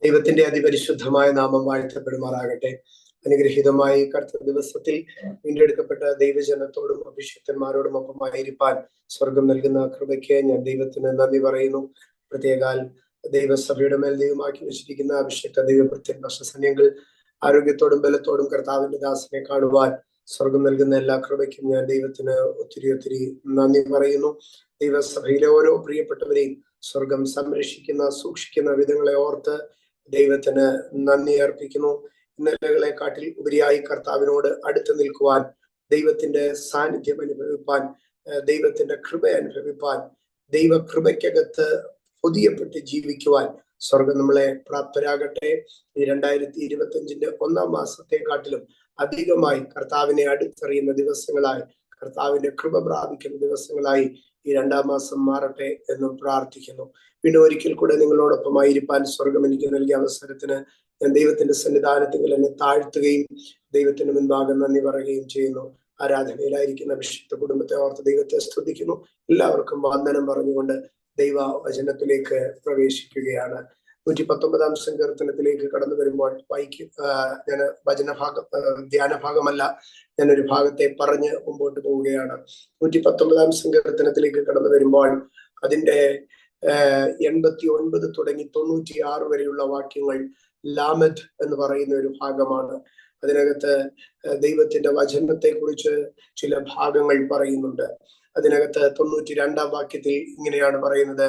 ദൈവത്തിന്റെ അതിപരിശുദ്ധമായ നാമം വാഴ്ത്തപ്പെടുമാറാകട്ടെ. അനുഗ്രഹീതമായി കർത്തൃ ദിവസത്തിൽ വീണ്ടെടുക്കപ്പെട്ട ദൈവജനത്തോടും അഭിഷിക്തന്മാരോടും ഒപ്പമായിരിക്കാൻ സ്വർഗം നൽകുന്ന കൃപയ്ക്ക് ഞാൻ ദൈവത്തിന് നന്ദി പറയുന്നു. പ്രത്യേകാൽ ദൈവസഭയുടെ മേൽ ദൈവമാക്കി വെച്ചിരിക്കുന്ന അഭിഷിക്ത ദൈവപ്രത്യേക വർഷസമയങ്ങൾ ആരോഗ്യത്തോടും ബലത്തോടും കർത്താവിന്റെ ദാസനെ കാണുവാൻ സ്വർഗം നൽകുന്ന എല്ലാ കൃപയ്ക്കും ഞാൻ ദൈവത്തിന് ഒത്തിരി നന്ദി പറയുന്നു. ദൈവസഭയിലെ ഓരോ പ്രിയപ്പെട്ടവരെയും സ്വർഗം സംരക്ഷിക്കുന്ന സൂക്ഷിക്കുന്ന വിധങ്ങളെ ഓർത്ത് ദൈവത്തിന് നന്ദി അർപ്പിക്കുന്നു. ഇന്നലകളെ കാട്ടിൽ ഉപരിയായി കർത്താവിനോട് അടുത്ത് നിൽക്കുവാൻ, ദൈവത്തിന്റെ സാന്നിധ്യം അനുഭവിപ്പാൻ, ദൈവത്തിന്റെ കൃപ അനുഭവിപ്പാൻ, ദൈവകൃപയ്ക്കകത്ത് പൊതിയപ്പെട്ട് ജീവിക്കുവാൻ സ്വർഗം നമ്മളെ പ്രാപ്തരാകട്ടെ. ഈ 2025 ഒന്നാം മാസത്തെക്കാട്ടിലും അധികമായി കർത്താവിനെ അടുത്തറിയുന്ന ദിവസങ്ങളായി, കർത്താവിന്റെ കൃപ പ്രാപിക്കുന്ന ദിവസങ്ങളായി ഈ 2ാം മാസം മാറട്ടെ എന്നും പ്രാർത്ഥിക്കുന്നു. പിന്നെ ഒരിക്കൽ കൂടെ നിങ്ങളോടൊപ്പമായിരിക്കാൻ സ്വർഗം എനിക്ക് നൽകിയ അവസരത്തിന് ഞാൻ ദൈവത്തിന്റെ സന്നിധാനത്തിൽ എന്നെ താഴ്ത്തുകയും ദൈവത്തിന് മുൻപാകെ നന്ദി പറയുകയും ചെയ്യുന്നു. ആരാധനയിലായിരിക്കുന്ന വിശുദ്ധ കുടുംബത്തെ ഓർത്ത് ദൈവത്തെ സ്തുതിക്കുന്നു. എല്ലാവർക്കും വന്ദനം പറഞ്ഞുകൊണ്ട് ദൈവ വചനത്തിലേക്ക് പ്രവേശിക്കുകയാണ്. 119 സങ്കീർത്തനത്തിലേക്ക് കടന്നു വരുമ്പോൾ ഞാൻ ധ്യാനഭാഗമല്ല, ഞാനൊരു ഭാഗത്തെ പറഞ്ഞ് മുമ്പോട്ട് പോവുകയാണ്. 119 സങ്കീർത്തനത്തിലേക്ക് കടന്നു വരുമ്പോൾ അതിന്റെ 89 തുടങ്ങി 96 വരെയുള്ള വാക്യങ്ങൾ ലാമദ് എന്ന് പറയുന്ന ഒരു ഭാഗമാണ്. അതിനകത്ത് ദൈവത്തിന്റെ വചനത്തെ കുറിച്ച് ചില ഭാഗങ്ങൾ പറയുന്നുണ്ട്. അതിനകത്ത് 92 വാക്യത്തിൽ ഇങ്ങനെയാണ് പറയുന്നത്: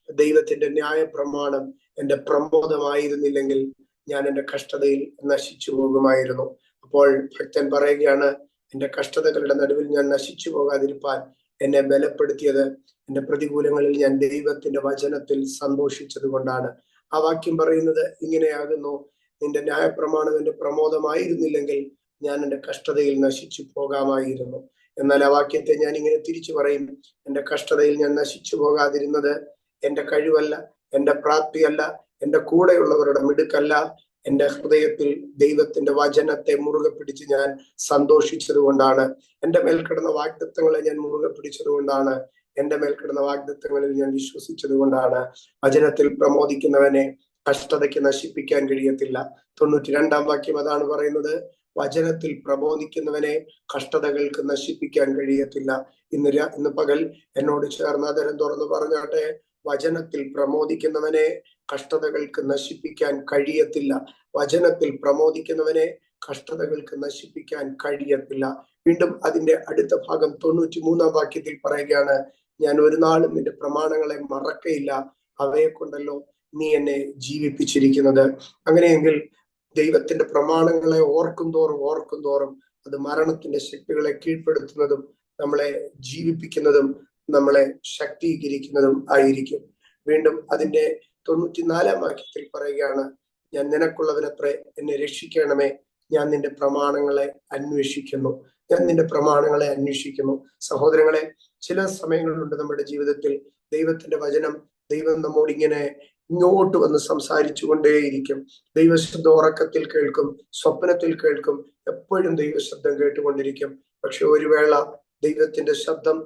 ദൈവത്തിന്റെ ന്യായ പ്രമാണം എന്റെ പ്രമോദമായിരുന്നില്ലെങ്കിൽ ഞാൻ എന്റെ കഷ്ടതയിൽ നശിച്ചു പോകുമായിരുന്നു. അപ്പോൾ ഭക്തൻ പറയുകയാണ്, എന്റെ കഷ്ടതകളുടെ നടുവിൽ ഞാൻ നശിച്ചു പോകാതിരിപ്പാൻ എന്നെ ബലപ്പെടുത്തിയത് എന്റെ പ്രതികൂലങ്ങളിൽ ഞാൻ ദൈവത്തിന്റെ വചനത്തിൽ സന്തോഷിച്ചത് കൊണ്ടാണ്. ആ വാക്യം പറയുന്നത് ഇങ്ങനെയാകുന്നു: നിന്റെ ന്യായപ്രമാണം എന്റെ പ്രമോദമായിരുന്നില്ലെങ്കിൽ ഞാൻ എന്റെ കഷ്ടതയിൽ നശിച്ചു പോകാമായിരുന്നു. എന്നാൽ ആ വാക്യത്തെ ഞാൻ ഇങ്ങനെ തിരിച്ചു പറയും: എന്റെ കഷ്ടതയിൽ ഞാൻ നശിച്ചു പോകാതിരുന്നത് എന്റെ കഴിവല്ല, എന്റെ പ്രാപ്തിയല്ല, എന്റെ കൂടെയുള്ളവരുടെ മിടുക്കല്ല. എന്റെ ഹൃദയത്തിൽ ദൈവത്തിന്റെ വചനത്തെ മുറുകെ പിടിച്ച് ഞാൻ സന്തോഷിച്ചത് കൊണ്ടാണ്. എന്റെ മേൽ കിടന്ന വാഗ്ദത്തങ്ങളെ ഞാൻ മുറുകെ പിടിച്ചത് കൊണ്ടാണ്. എന്റെ മേൽ കിടന്ന വാഗ്ദത്തങ്ങളിൽ ഞാൻ വിശ്വസിച്ചത് കൊണ്ടാണ്. വചനത്തിൽ പ്രമോദിക്കുന്നവനെ കഷ്ടതയ്ക്ക് നശിപ്പിക്കാൻ കഴിയത്തില്ല. 92 വാക്യം അതാണ് പറയുന്നത്: വചനത്തിൽ പ്രബോധിക്കുന്നവനെ കഷ്ടതകൾക്ക് നശിപ്പിക്കാൻ കഴിയത്തില്ല. ഇന്ന് പകൽ എന്നോട് ചേർന്ന് അതരം തുറന്ന് പറഞ്ഞാട്ടെ: വചനത്തിൽ പ്രമോദിക്കുന്നവനെ കഷ്ടതകൾക്ക് നശിപ്പിക്കാൻ കഴിയത്തില്ല. വചനത്തിൽ പ്രമോദിക്കുന്നവനെ കഷ്ടതകൾക്ക് നശിപ്പിക്കാൻ കഴിയത്തില്ല. വീണ്ടും അതിന്റെ അടുത്ത ഭാഗം 93 വാക്യത്തിൽ പറയുകയാണ്: ഞാൻ ഒരു നാളും നിന്റെ പ്രമാണങ്ങളെ മറക്കയില്ല, അവയെ കൊണ്ടല്ലോ നീ എന്നെ ജീവിപ്പിച്ചിരിക്കുന്നത്. അങ്ങനെയെങ്കിൽ ദൈവത്തിന്റെ പ്രമാണങ്ങളെ ഓർക്കും തോറും അത് മരണത്തിന്റെ ശക്തികളെ കീഴ്പ്പെടുത്തുന്നതും നമ്മളെ ജീവിപ്പിക്കുന്നതും നമ്മളെ ശക്തീകരിക്കുന്നതും ആയിരിക്കും. വീണ്ടും അതിന്റെ 94 വാക്യത്തിൽ പറയുകയാണ്: ഞാൻ നിനക്കുള്ളവനത്രേ, എന്നെ രക്ഷിക്കണമേ, ഞാൻ നിന്റെ പ്രമാണങ്ങളെ അന്വേഷിക്കുന്നു. ഞാൻ നിന്റെ പ്രമാണങ്ങളെ അന്വേഷിക്കുന്നു. സഹോദരങ്ങളെ, ചില സമയങ്ങളുണ്ട് നമ്മുടെ ജീവിതത്തിൽ ദൈവത്തിന്റെ വചനം, ദൈവം നമ്മോട് ഇങ്ങോട്ട് വന്ന് സംസാരിച്ചു കൊണ്ടേയിരിക്കും. ദൈവശബ്ദം ഉറക്കത്തിൽ കേൾക്കും, സ്വപ്നത്തിൽ കേൾക്കും, എപ്പോഴും ദൈവശബ്ദം കേട്ടുകൊണ്ടിരിക്കും. പക്ഷെ ഒരു വേള ദൈവത്തിന്റെ ശബ്ദം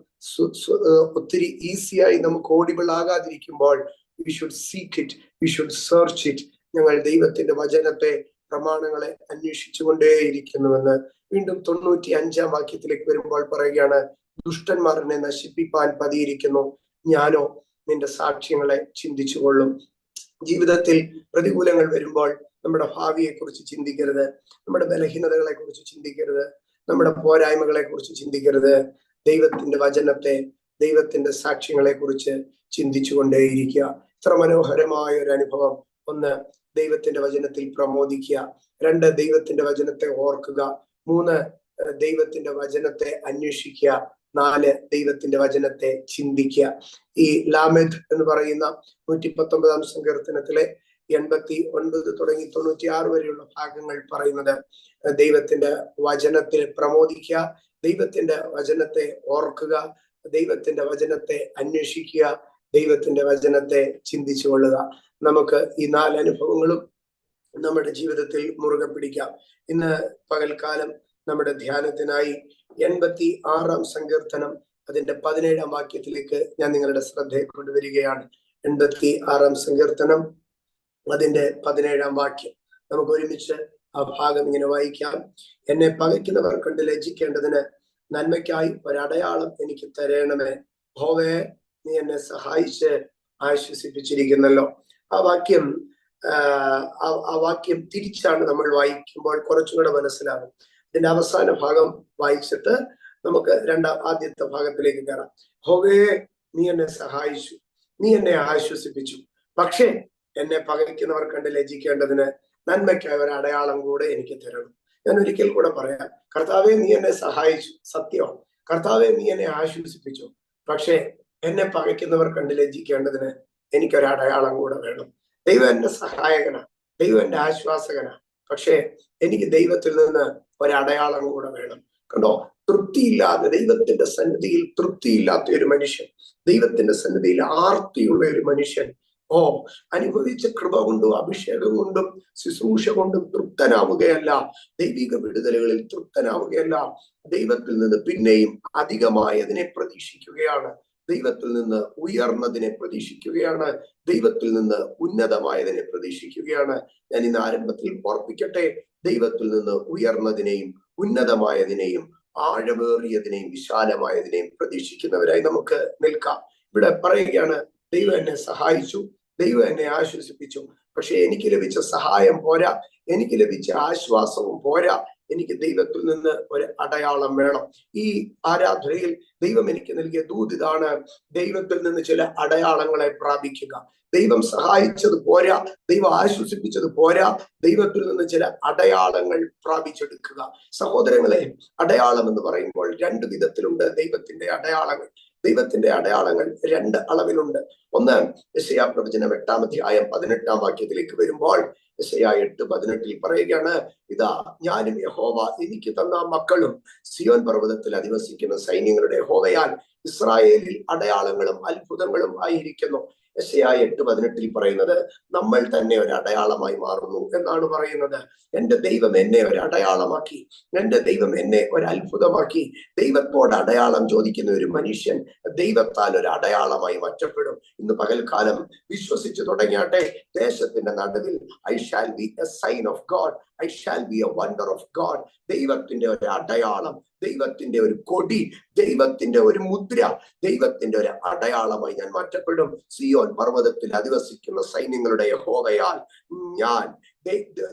ഒത്തിരി ഈസിയായി നമുക്ക് audible ആകാതിരിക്കുമ്പോൾ we should seek it, we should search it. ഞങ്ങൾ ദൈവത്തിന്റെ വചനത്തെ, പ്രമാണങ്ങളെ അന്വേഷിച്ചു കൊണ്ടേയിരിക്കുന്നുവെന്ന്. വീണ്ടും 95 വാക്യത്തിലേക്ക് വരുമ്പോൾ പറയുകയാണ്: ദുഷ്ടന്മാർ എന്നെ നശിപ്പിപ്പാൻ പതിയിരിക്കുന്നു, ഞാനോ നിന്റെ സാക്ഷ്യങ്ങളെ ചിന്തിച്ചുകൊള്ളും. ജീവിതത്തിൽ പ്രതികൂലങ്ങൾ വരുമ്പോൾ നമ്മുടെ ഭാവിയെ കുറിച്ച് ചിന്തിക്കരുത്, നമ്മുടെ ബലഹീനതകളെ കുറിച്ച് ചിന്തിക്കരുത്, നമ്മുടെ പോരായ്മകളെ കുറിച്ച് ചിന്തിക്കരുത്. ദൈവത്തിന്റെ വചനത്തെ, ദൈവത്തിന്റെ സാക്ഷ്യങ്ങളെ കുറിച്ച് ചിന്തിച്ചു കൊണ്ടേയിരിക്കുക. ഇത്ര മനോഹരമായ ഒരു അനുഭവം. 1, ദൈവത്തിന്റെ വചനത്തിൽ പ്രമോദിക്കുക. 2, ദൈവത്തിന്റെ വചനത്തെ ഓർക്കുക. 3, ദൈവത്തിന്റെ വചനത്തെ അന്വേഷിക്കുക. 4, ദൈവത്തിന്റെ വചനത്തെ ചിന്തിക്കുക. ഈ ലാമെദ് എന്ന് പറയുന്ന 119 സങ്കീർത്തനത്തിലെ 89 തുടങ്ങി 96 വരെയുള്ള ഭാഗങ്ങൾ പറയുന്നത് ദൈവത്തിന്റെ വചനത്തിൽ പ്രമോദിക്കുക, ദൈവത്തിന്റെ വചനത്തെ ഓർക്കുക, ദൈവത്തിന്റെ വചനത്തെ അന്വേഷിക്കുക, ദൈവത്തിന്റെ വചനത്തെ ചിന്തിച്ചു കൊള്ളുക. നമുക്ക് ഈ 4 അനുഭവങ്ങളും നമ്മുടെ ജീവിതത്തിൽ മുറുകെ പിടിക്കാം. ഇന്ന് പകൽക്കാലം നമ്മുടെ ധ്യാനത്തിനായി 86 സങ്കീർത്തനം അതിന്റെ 17 വാക്യത്തിലേക്ക് ഞാൻ നിങ്ങളുടെ ശ്രദ്ധയെ കൊണ്ടുവരികയാണ്. 86 സങ്കീർത്തനം അതിന്റെ 17 വാക്യം. നമുക്ക് ഒരുമിച്ച് ആ ഭാഗം ഇങ്ങനെ വായിക്കാം. എന്നെ പകയ്ക്കുന്നവർ കണ്ട് ലജ്ജിക്കേണ്ടതിന് നന്മയ്ക്കായി ഒരടയാളം എനിക്ക് തരണമേ. യഹോവേ, നീ എന്നെ സഹായിച്ച് ആശ്വസിപ്പിച്ചിരിക്കുന്നല്ലോ. ആ വാക്യം തിരിച്ചാണ് നമ്മൾ വായിക്കുമ്പോൾ കുറച്ചും കൂടെ മനസ്സിലാകും. ഇതിന്റെ അവസാന ഭാഗം വായിച്ചിട്ട് നമുക്ക് ആദ്യത്തെ ഭാഗത്തിലേക്ക് കയറാം. യഹോവേ, നീ എന്നെ സഹായിച്ചു, നീ എന്നെ ആശ്വസിപ്പിച്ചു, പക്ഷേ എന്നെ പകയ്ക്കുന്നവർ കണ്ട് ലജ്ജിക്കേണ്ടതിന് നന്മയ്ക്കായ ഒരു അടയാളം കൂടെ എനിക്ക് തരണം. ഞാൻ ഒരിക്കൽ കൂടെ പറയാം. കർത്താവെ, നീ എന്നെ സഹായിച്ചു, സത്യമാണ്. കർത്താവെ, നീ എന്നെ ആശ്വസിപ്പിച്ചു, പക്ഷേ എന്നെ പകയ്ക്കുന്നവർ കണ്ട് ലജ്ജിക്കേണ്ടതിന് എനിക്കൊരു അടയാളം കൂടെ വേണം. ദൈവം എന്റെ സഹായകനാ, ദൈവം എന്റെ ആശ്വാസകനാ, പക്ഷേ എനിക്ക് ദൈവത്തിൽ നിന്ന് ഒരടയാളം കൂടെ വേണം. കണ്ടോ, തൃപ്തിയില്ലാതെ, ദൈവത്തിന്റെ സന്നിധിയിൽ തൃപ്തിയില്ലാത്ത ഒരു മനുഷ്യൻ, ദൈവത്തിന്റെ സന്നിധിയിൽ ആർത്തിയുള്ള ഒരു മനുഷ്യൻ അനുഭവിച്ച കൃപ കൊണ്ടും അഭിഷേകം കൊണ്ടും ശുശ്രൂഷ കൊണ്ടും തൃപ്തനാവുകയല്ല, ദൈവിക വിടുതലുകളിൽ തൃപ്തനാവുകയല്ല, ദൈവത്തിൽ നിന്ന് പിന്നെയും അധികമായതിനെ പ്രതീക്ഷിക്കുകയാണ്, ദൈവത്തിൽ നിന്ന് ഉയർന്നതിനെ പ്രതീക്ഷിക്കുകയാണ്, ദൈവത്തിൽ നിന്ന് ഉന്നതമായതിനെ പ്രതീക്ഷിക്കുകയാണ്. ഞാൻ ഇന്ന് ആരംഭത്തിൽ ഓർപ്പിക്കട്ടെ, ദൈവത്തിൽ നിന്ന് ഉയർന്നതിനെയും ഉന്നതമായതിനെയും ആഴമേറിയതിനെയും വിശാലമായതിനെയും പ്രതീക്ഷിക്കുന്നവരായി നമുക്ക് നിൽക്കാം. ഇവിടെ പറയുകയാണ്, ദൈവം എന്നെ സഹായിച്ചു, ദൈവം എന്നെ ആശ്വസിപ്പിച്ചു, പക്ഷെ എനിക്ക് ലഭിച്ച സഹായം പോരാ, എനിക്ക് ലഭിച്ച ആശ്വാസവും പോരാ, എനിക്ക് ദൈവത്തിൽ നിന്ന് ഒരു അടയാളം വേണം. ഈ ആരാധനയിൽ ദൈവം എനിക്ക് നൽകിയ ദൂത് ഇതാണ്: ദൈവത്തിൽ നിന്ന് ചില അടയാളങ്ങളെ പ്രാപിക്കുക. ദൈവം സഹായിച്ചത് പോരാ, ദൈവം ആശ്വസിപ്പിച്ചത് പോരാ, ദൈവത്തിൽ നിന്ന് ചില അടയാളങ്ങൾ പ്രാപിച്ചെടുക്കുക. സഹോദരങ്ങളെ, അടയാളം എന്ന് പറയുമ്പോൾ 2 വിധത്തിലുണ്ട് ദൈവത്തിന്റെ അടയാളങ്ങൾ. ദൈവത്തിന്റെ അടയാളങ്ങൾ 2 അളവിലുണ്ട്. ഒന്ന്, യെശയ്യാ പ്രവചനം 8-ാം അധ്യായം 18-ാം വാക്യത്തിലേക്ക് വരുമ്പോൾ യെശയ്യാ 8:18 പറയുകയാണ്, ഇതാ ഞാനും യഹോവ എനിക്ക് തന്ന മക്കളും സിയോൻ പർവ്വതത്തിൽ അധിവസിക്കുന്ന സൈന്യങ്ങളുടെ യഹോവയാൽ ഇസ്രായേലിൽ അടയാളങ്ങളും അത്ഭുതങ്ങളും ആയിരിക്കുന്നു. യെശയ്യാ 8:18 പറയുന്നത് നമ്മൾ തന്നെ ഒരു അടയാളമായി മാറുന്നു എന്നാണ് പറയുന്നത്. എന്റെ ദൈവം എന്നെ ഒരു അടയാളമാക്കി, എന്റെ ദൈവം എന്നെ ഒരു അത്ഭുതമാക്കി. ദൈവത്തോട് അടയാളം ചോദിക്കുന്ന ഒരു മനുഷ്യൻ ദൈവത്താൽ ഒരു അടയാളമായി മാറ്റപ്പെടും. ഇന്ന് പകൽക്കാലം വിശ്വസിച്ചു തുടങ്ങിയാട്ടെ, ദേശത്തിന്റെ നടുവിൽ I shall be a sign of God, I shall be a wonder of God. ദൈവത്തിന്റെ ഒരു അടയാളം, ദൈവത്തിന്റെ ഒരു കൊടി, ദൈവത്തിന്റെ ഒരു മുദ്ര, ദൈവത്തിന്റെ ഒരു അടയാളമായി ഞാൻ മാറ്റപ്പെടും. സിയോൻ പർവ്വതത്തിൽ അധിവസിക്കുന്ന സൈന്യങ്ങളുടെ യഹോവയാൽ ഞാൻ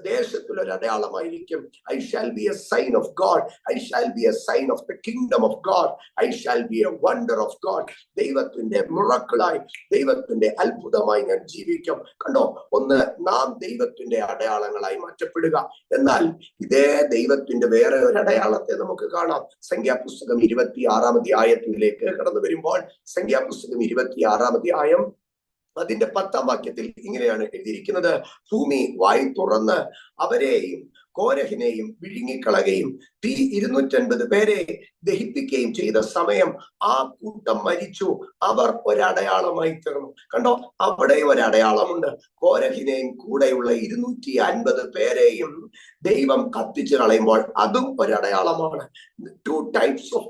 ദേശത്തിൽ ഒരു അടയാളമായിരിക്കും. I shall be a sign of God, I shall be a sign of the kingdom of God, I shall be a wonder of God. ദൈവത്തിന്റെ മിറക്കിളായി, ദൈവത്തിന്റെ അത്ഭുതമായി ഞാൻ ജീവിക്കും. കണ്ടോ, ഒന്ന് നാം ദൈവത്തിന്റെ അടയാളങ്ങളായി മാറ്റപ്പെടുക. എന്നാൽ ഇതേ ദൈവത്തിന്റെ വേറെ ഒരു അടയാളത്തെ നമുക്ക് കാണാം. സംഖ്യാപുസ്തകം 26-ാം അധ്യായത്തിലേക്ക് കടന്നു വരുമ്പോൾ, സംഖ്യാപുസ്തകം 26-ാം അധ്യായം അതിന്റെ 10-ാം വാക്യത്തിൽ ഇങ്ങനെയാണ് എഴുതിയിരിക്കുന്നത്: ഭൂമി വായി തുറന്ന് അവരെയും കോരഹിനെയും വിഴുങ്ങിക്കളയുകയും തീ 250 പേരെ ദഹിപ്പിക്കുകയും ചെയ്ത സമയം ആ കൂട്ടം മരിച്ചു, അവർ ഒരടയാളമായി തീർന്നു. കണ്ടോ, അവിടെ ഒരടയാളമുണ്ട്. കോരഹിനെയും കൂടെയുള്ള 250 പേരെയും ദൈവം കത്തിച്ചു കളയുമ്പോൾ അതും ഒരടയാളമാണ്. 2 types of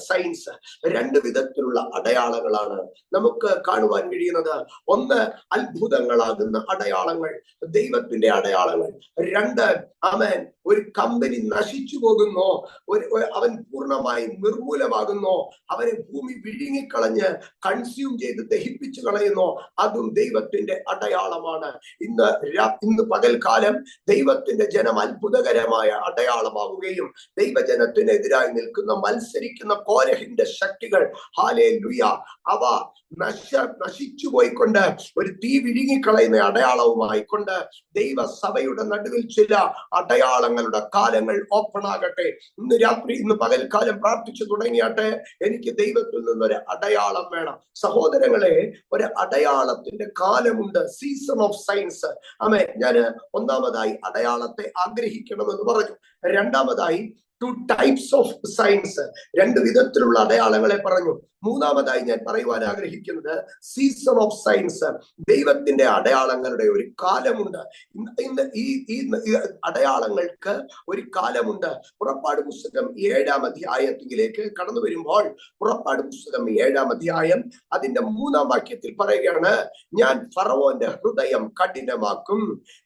സയൻസ്, 2 വിധത്തിലുള്ള അടയാളങ്ങളാണ് നമുക്ക് കാണുവാൻ കഴിയുന്നത്. ഒന്ന്, അത്ഭുതങ്ങളാകുന്ന അടയാളങ്ങൾ, ദൈവത്തിന്റെ അടയാളങ്ങൾ. 2, അവൻ ഒരു കമ്പനി നശിച്ചു പോകുന്നോ, അവൻ പൂർണ്ണമായി നിർമൂലമാകുന്നോ, അവനെ ഭൂമി വിഴുങ്ങിക്കളഞ്ഞ് കൺസ്യൂം ചെയ്ത് ദഹിപ്പിച്ചു കളയുന്നോ, അതും ദൈവത്തിന്റെ അടയാളമാണ്. ഇന്ന് പകൽക്കാലം ദൈവത്തിന്റെ ജനം അത്ഭുതകരമായ അടയാളമാവുകയും ദൈവജനത്തിനെതിരായി നിൽക്കുന്ന മത്സരിക്കുന്ന കോരഹിന്റെ ശക്തികൾ, ഹല്ലേലൂയ, അവ നശിച്ചു പോയിക്കൊണ്ട് ഒരു തീ വിഴുങ്ങിക്കളയുന്ന അടയാളവുമായിക്കൊണ്ട് ദൈവസഭയുടെ നടുവിൽ ചില അടയാളങ്ങളുടെ കാലങ്ങൾ ഓപ്പൺ ആകട്ടെ. ഇന്ന് രാത്രി, ഇന്ന് പകൽക്കാലം പ്രാർത്ഥിച്ചു തുടങ്ങിയാട്ടെ, എനിക്ക് ദൈവത്തിൽ നിന്നൊരു അടയാളം വേണം. സഹോദരങ്ങളെ, ഒരു അടയാളത്തിന്റെ കാലമുണ്ട്, സീസൺ ഓഫ് സയൻസ്. ഞാൻ ഒന്നാമതായി അടയാളത്തെ ആഗ്രഹിക്കണമെന്ന് പറഞ്ഞു. രണ്ടാമതായി ടു ടൈപ്സ് ഓഫ് സൈൻസ്, രണ്ട് വിധത്തിലുള്ള അടയാളങ്ങളെ പറഞ്ഞു. മൂന്നാമതായി ഞാൻ പറയുവാൻ ആഗ്രഹിക്കുന്നത് സീസൺ ഓഫ് സയൻസ്. ദൈവത്തിന്റെ അടയാളങ്ങളുടെ ഒരു കാലമുണ്ട്. ഇന്ന് ഈ അടയാളങ്ങൾക്ക് ഒരു കാലമുണ്ട്. പുറപ്പാട് പുസ്തകം 7-ാം അധ്യായത്തിലേക്ക് കടന്നു വരുമ്പോൾ, പുറപ്പാട് പുസ്തകം 7-ാം അധ്യായം അതിന്റെ 3-ാം വാക്യത്തിൽ പറയുകയാണ്, ഞാൻ ഫറവോന്റെ ഹൃദയം കഠിനമാക്കും,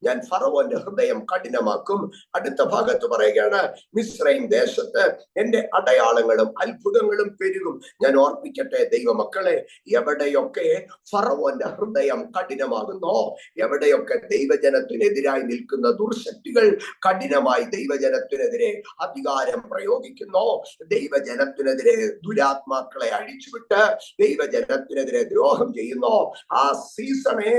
ഞാൻ ഫറവോന്റെ ഹൃദയം കഠിനമാക്കും. അടുത്ത ഭാഗത്ത് പറയുകയാണ്, മിസ്രൈം ദേശത്ത് എന്റെ അടയാളങ്ങളും അത്ഭുതങ്ങളും പെരുകും. ഞാൻ ഓർപ്പിക്കട്ടെ ദൈവമക്കളെ, എവിടെയൊക്കെ ഫറവോന്റെ ഹൃദയം കഠിനമാകുന്നോ, എവിടെയൊക്കെ ദൈവജനത്തിനെതിരായി നിൽക്കുന്ന ദുർശക്തികൾ കഠിനമായി ദൈവജനത്തിനെതിരെ അധികാരം പ്രയോഗിക്കുന്നോ, ദൈവജനത്തിനെതിരെ ദുരാത്മാക്കളെ അഴിച്ചുവിട്ട് ദൈവജനത്തിനെതിരെ ദ്രോഹം ചെയ്യുന്നോ, ആ സീസണെ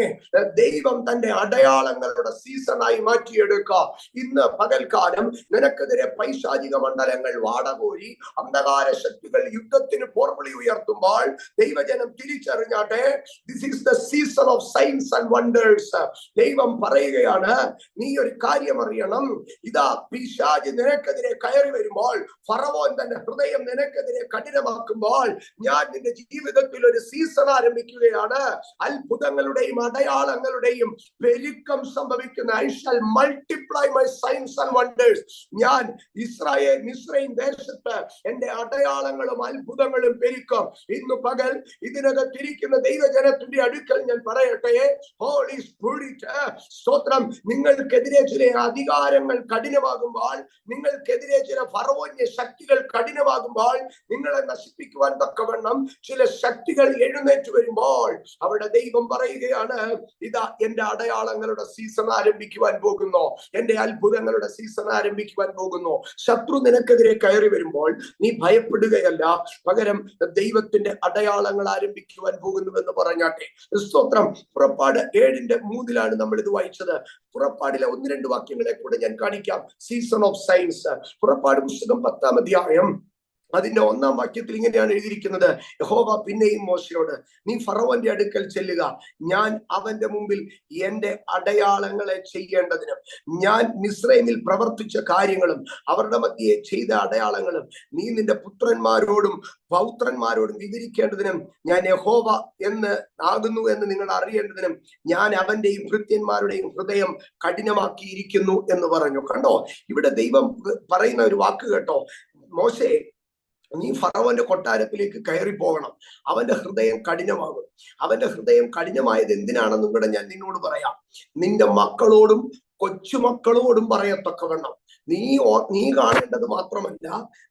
ദൈവം തന്റെ അടയാളങ്ങളുടെ സീസണായി മാറ്റിയെടുക്കുക. ഇന്ന് പകൽക്കാലം നിനക്കെതിരെ പൈശാചിക മണ്ഡലങ്ങൾ വാടകോരി അന്ധകാര ശക്തികൾ യുദ്ധത്തിന് പോർവിളി ഉയർത്തുമ്പോൾ ദൈവജനം തിരിച്ചറിഞ്ഞാട്ടെ, this is the season of signs and wonders. ദൈവം പറയുകയാണ്, നീ ഒരു കാര്യം അറിയണം, ഇതാ പിശാച് നിനക്കെതിരെ കയറി വരുമ്പോൾ, ഫറവോൻ തന്റെ ഹൃദയം നിനക്കെതിരെ കഠിനമാക്കുമ്പോൾ, ഞാൻ നിന്റെ ജീവിതത്തിൽ ഒരു സീസൺ ആരംഭിക്കുകയാണ്. അത്ഭുതങ്ങളുടെയും അടയാളങ്ങളുടെയും പെരുക്കം സംഭവിക്കുന്ന, I shall multiply my signs and wonders. ഞാൻ മിസ്രൈം ദേശത്ത് എന്റെ അടയാളങ്ങളും അത്ഭുതങ്ങളും പെരുക്കും. ഇന്ന് പകൽ ഇതിനകത്തിരിക്കുന്ന ദൈവജനത്തിന്റെ അടുക്കൽ ഞാൻ പറയട്ടെ, ഹോളി സ്പിരിറ്റ് സ്തോത്രം, നിങ്ങൾക്കെതിരെ ചില അധികാരങ്ങൾ കഠിനമാകുമ്പോൾ, നിങ്ങൾക്കെതിരെ ചില ഫറവോന്യ ശക്തികൾ കഠിനമാകുമ്പോൾ, നിങ്ങളെ നശിപ്പിക്കുവാൻ തക്കവണ്ണം ചില ശക്തികൾ എഴുന്നേറ്റ് വരുമ്പോൾ, അവിടെ ദൈവം പറയുകയാണ്, ഇതാ എന്റെ അടയാളങ്ങളുടെ സീസൺ ആരംഭിക്കുവാൻ പോകുന്നു, എന്റെ അത്ഭുതങ്ങളുടെ സീസൺ ആരംഭിക്കുവാൻ പോകുന്നു. ശത്രു നിനക്കെതിരെ കയറി വരുമ്പോൾ നീ ഭയപ്പെടുകയല്ല, പകരം ദൈവത്തിന്റെ അടയാളങ്ങൾ ആരംഭിക്കുവാൻ പോകുന്നുവെന്ന് പറഞ്ഞാട്ടെ. സ്തോത്രം. പുറപ്പാട് 7:3 നമ്മൾ ഇത് വായിച്ചത്. പുറപ്പാടിലെ 1-2 വാക്യങ്ങളെ കൂടെ ഞാൻ കാണിക്കാം. Season of science. പുറപ്പാട് പുസ്തകം 10-ാം അധ്യായം അതിന്റെ 1-ാം വാക്യത്തിൽ ഇങ്ങനെയാണ് എഴുതിയിരിക്കുന്നത്, യഹോവ പിന്നെയും മോശയോട്, നീ ഫറവോന്റെ അടുക്കൽ ചെല്ലുക, ഞാൻ അവന്റെ മുമ്പിൽ എന്റെ അടയാളങ്ങളെ ചെയ്യേണ്ടതിനും ഞാൻ മിസ്രൈമിൽ പ്രവർത്തിച്ച കാര്യങ്ങളും അവരുടെ മധ്യേ ചെയ്ത അടയാളങ്ങളും നീ നിന്റെ പുത്രന്മാരോടും പൗത്രന്മാരോടും വിവരിക്കേണ്ടതിനും ഞാൻ യഹോവ ആകുന്നു എന്ന് നിങ്ങൾ അറിയേണ്ടതിനും ഞാൻ അവന്റെയും ഭൃത്യന്മാരുടെയും ഹൃദയം കഠിനമാക്കിയിരിക്കുന്നു എന്ന് പറഞ്ഞു. കണ്ടോ, ഇവിടെ ദൈവം പറയുന്ന ഒരു വാക്ക് കേട്ടോ, മോശേ, നീ ഫറവോന്റെ കൊട്ടാരത്തിലേക്ക് കയറി പോകണം, അവന്റെ ഹൃദയം കഠിനമാകും. അവന്റെ ഹൃദയം കഠിനമായത് എന്തിനാണെന്നും കൂടെ ഞാൻ നിന്നോട് പറയാം. നിന്റെ മക്കളോടും കൊച്ചുമക്കളോടും പറയത്തക്കവണ്ണം നീ കാണേണ്ടത് മാത്രമല്ല,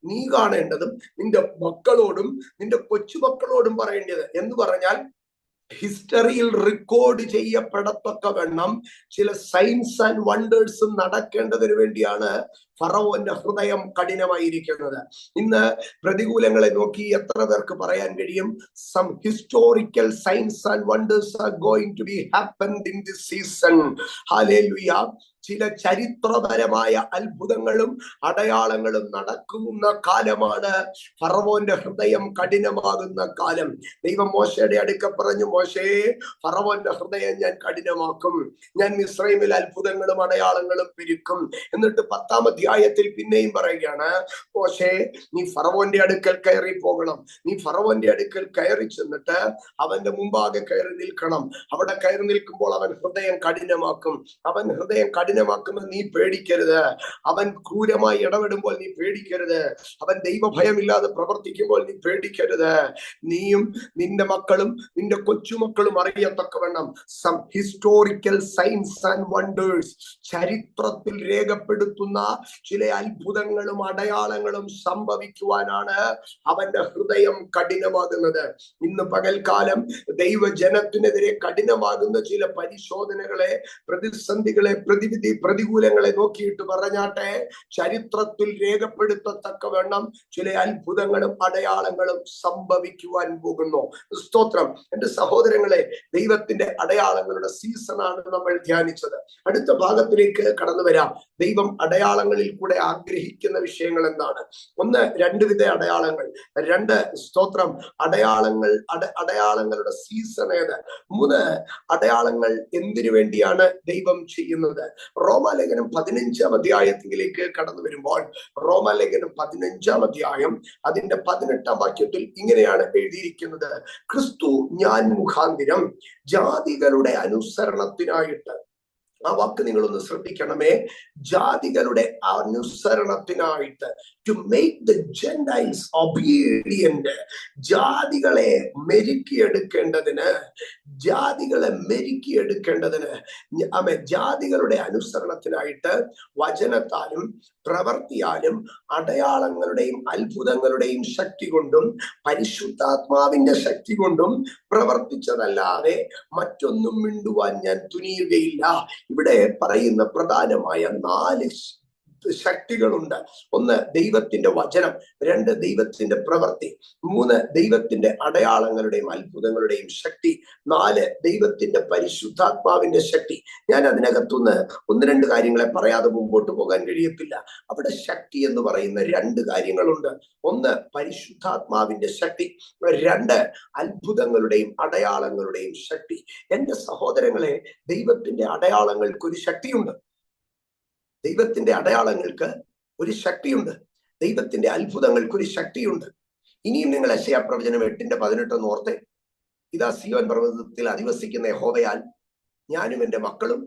നീ കാണേണ്ടതും നിന്റെ മക്കളോടും നിന്റെ കൊച്ചുമക്കളോടും പറയേണ്ടത് എന്ന് പറഞ്ഞാൽ, ഹിസ്റ്ററിയിൽ റെക്കോർഡ് ചെയ്യപ്പെടത്തക്കവണ്ണം ചില സയൻസ് ആൻഡ് വണ്ടേഴ്സും നടക്കേണ്ടതിന് വേണ്ടിയാണ് ഫറവോന്റെ ഹൃദയം കഠിനമായിരിക്കുന്നത്. ഇന്ന് പ്രതികൂലങ്ങളെ നോക്കി എത്ര പേർക്ക് പറയാൻ കഴിയും, some historical signs and wonders are going to be happened in this season. Hallelujah. ചില ചരിത്രപരമായ അത്ഭുതങ്ങളും അടയാളങ്ങളും നടക്കുന്ന കാലമാണ് ഫറവോന്റെ ഹൃദയം കഠിനമാകുന്ന കാലം. ദൈവം മോശയുടെ അടുക്ക പറഞ്ഞു, മോശേ, ഫറവോന്റെ ഹൃദയം ഞാൻ കഠിനമാക്കും, ഞാൻ മിസ്രൈമിൽ അത്ഭുതങ്ങളും അടയാളങ്ങളും പെരുക്കും. എന്നിട്ട് 10-ാം അധ്യായത്തിൽ പിന്നെയും പറയുകയാണ്, മോശേ, നീ ഫറവോന്റെ അടുക്കൽ കയറി പോകണം, നീ ഫറവോന്റെ അടുക്കൽ കയറി ചെന്നിട്ട് അവന്റെ മുമ്പാകെ കയറി നിൽക്കണം. അവിടെ കയറി നിൽക്കുമ്പോൾ അവൻ ഹൃദയം കഠിനമാക്കും. അവൻ ഹൃദയം കഠിനമാക്കുമ്പോൾ നീ പേടിക്കരുത്. അവൻ ക്രൂരമായി ഇടപെടുമ്പോൾ നീ പേടിക്കരുത്. അവൻ ദൈവഭയമില്ലാതെ പ്രവർത്തിക്കുമ്പോൾ നീ പേടിക്കരുത്. നീയും നിന്റെ മക്കളും നിന്റെ കൊച്ചുമക്കളും അറിയത്തക്കവണ്ണം some historical signs and wonders, ചരിത്രത്തിൽ രേഖപ്പെടുത്തുന്ന ചില അത്ഭുതങ്ങളും അടയാളങ്ങളും സംഭവിക്കുവാനാണ് അവന്റെ ഹൃദയം കഠിനമാകുന്നത്. ഇന്ന് പകൽക്കാലം ദൈവജനത്തിനെതിരെ കഠിനമാകുന്ന ചില പരിശോധനകളെ, പ്രതിസന്ധികളെ, പ്രതികൂലങ്ങളെ നോക്കിയിട്ട് പറഞ്ഞാട്ടെ, ചരിത്രത്തിൽ രേഖപ്പെടുത്തത്തക്കവണ്ണം ചില അത്ഭുതങ്ങളും അടയാളങ്ങളും സംഭവിക്കുവാൻ പോകുന്നു. സ്തോത്രം. എന്റെ സഹോദരങ്ങളെ, ദൈവത്തിന്റെ അടയാളങ്ങളുടെ സീസണാണ് നമ്മൾ ധ്യാനിച്ചത്. അടുത്ത ഭാഗത്തിലേക്ക് കടന്നു വരാം. ദൈവം അടയാളങ്ങളിൽ അടയാളങ്ങളിൽ കൂടെ ആഗ്രഹിക്കുന്ന വിഷയങ്ങൾ എന്താണ്? ഒന്ന്, രണ്ടുവിധ അടയാളങ്ങൾ. രണ്ട്, സ്തോത്രം, അടയാളങ്ങളുടെ സീസൺ ഏത്? മൂന്ന്, അടയാളങ്ങൾ എന്തിനു വേണ്ടിയാണ് ദൈവം ചെയ്യുന്നത്? റോമാലേഖനം 15-ാം അധ്യായത്തിലേക്ക് കടന്നു വരുമ്പോൾ, റോമാലേഖനം 15-ാം അധ്യായം അതിന്റെ 18-ാം വാക്യത്തിൽ ഇങ്ങനെയാണ് എഴുതിയിരിക്കുന്നത്: ക്രിസ്തു ഞാൻ മുഖാന്തിരം ജാതികളുടെ അനുസരണത്തിനായിട്ട്. ആ വാക്ക് നിങ്ങളൊന്ന് ശ്രദ്ധിക്കണമേ. ജാതികളുടെ അനുസരണത്തിനായിട്ട്. To make the gentiles obedient. ജാതികളെ മെരുക്കിയെടുക്കേണ്ടതിന്, ജാതികളുടെ അനുസരണത്തിനായിട്ട് വചനത്താലും പ്രവൃത്തിയാലും അടയാളങ്ങളുടെയും അത്ഭുതങ്ങളുടെയും ശക്തി കൊണ്ടും പരിശുദ്ധാത്മാവിന്റെ ശക്തി കൊണ്ടും പ്രവർത്തിച്ചതല്ലാതെ മറ്റൊന്നും മിണ്ടുവാൻ ഞാൻ തുനിയുകയില്ല. ഇവിടെ പറയുന്ന പ്രധാനമായ 4 ശക്തികളുണ്ട്. ഒന്ന്, ദൈവത്തിന്റെ വചനം. രണ്ട്, ദൈവത്തിന്റെ പ്രവൃത്തി. മൂന്ന്, ദൈവത്തിന്റെ അടയാളങ്ങളുടെയും അത്ഭുതങ്ങളുടെയും ശക്തി. 4, ദൈവത്തിന്റെ പരിശുദ്ധാത്മാവിന്റെ ശക്തി. ഞാൻ അതിനകത്തുനിന്ന് 1-2 കാര്യങ്ങളെ പറയാതെ മുമ്പോട്ട് പോകാൻ കഴിയത്തില്ല. അവിടെ ശക്തി എന്ന് പറയുന്ന 2 കാര്യങ്ങളുണ്ട്. ഒന്ന്, പരിശുദ്ധാത്മാവിന്റെ ശക്തി. 2, അത്ഭുതങ്ങളുടെയും അടയാളങ്ങളുടെയും ശക്തി. എന്റെ സഹോദരങ്ങളെ, ദൈവത്തിന്റെ അടയാളങ്ങൾക്കൊരു ശക്തിയുണ്ട്. ദൈവത്തിന്റെ അടയാളങ്ങൾക്ക് ഒരു ശക്തിയുണ്ട്. ദൈവത്തിന്റെ അത്ഭുതങ്ങൾക്കൊരു ശക്തിയുണ്ട്. ഇനിയും നിങ്ങൾ യെശയ്യാ പ്രവചനം 8:18 ഓർത്തെ: ഇതാ സിയോൻ പർവ്വതത്തിൽ അധിവസിക്കുന്ന യഹോവയാൽ ഞാനും എൻ്റെ മക്കളും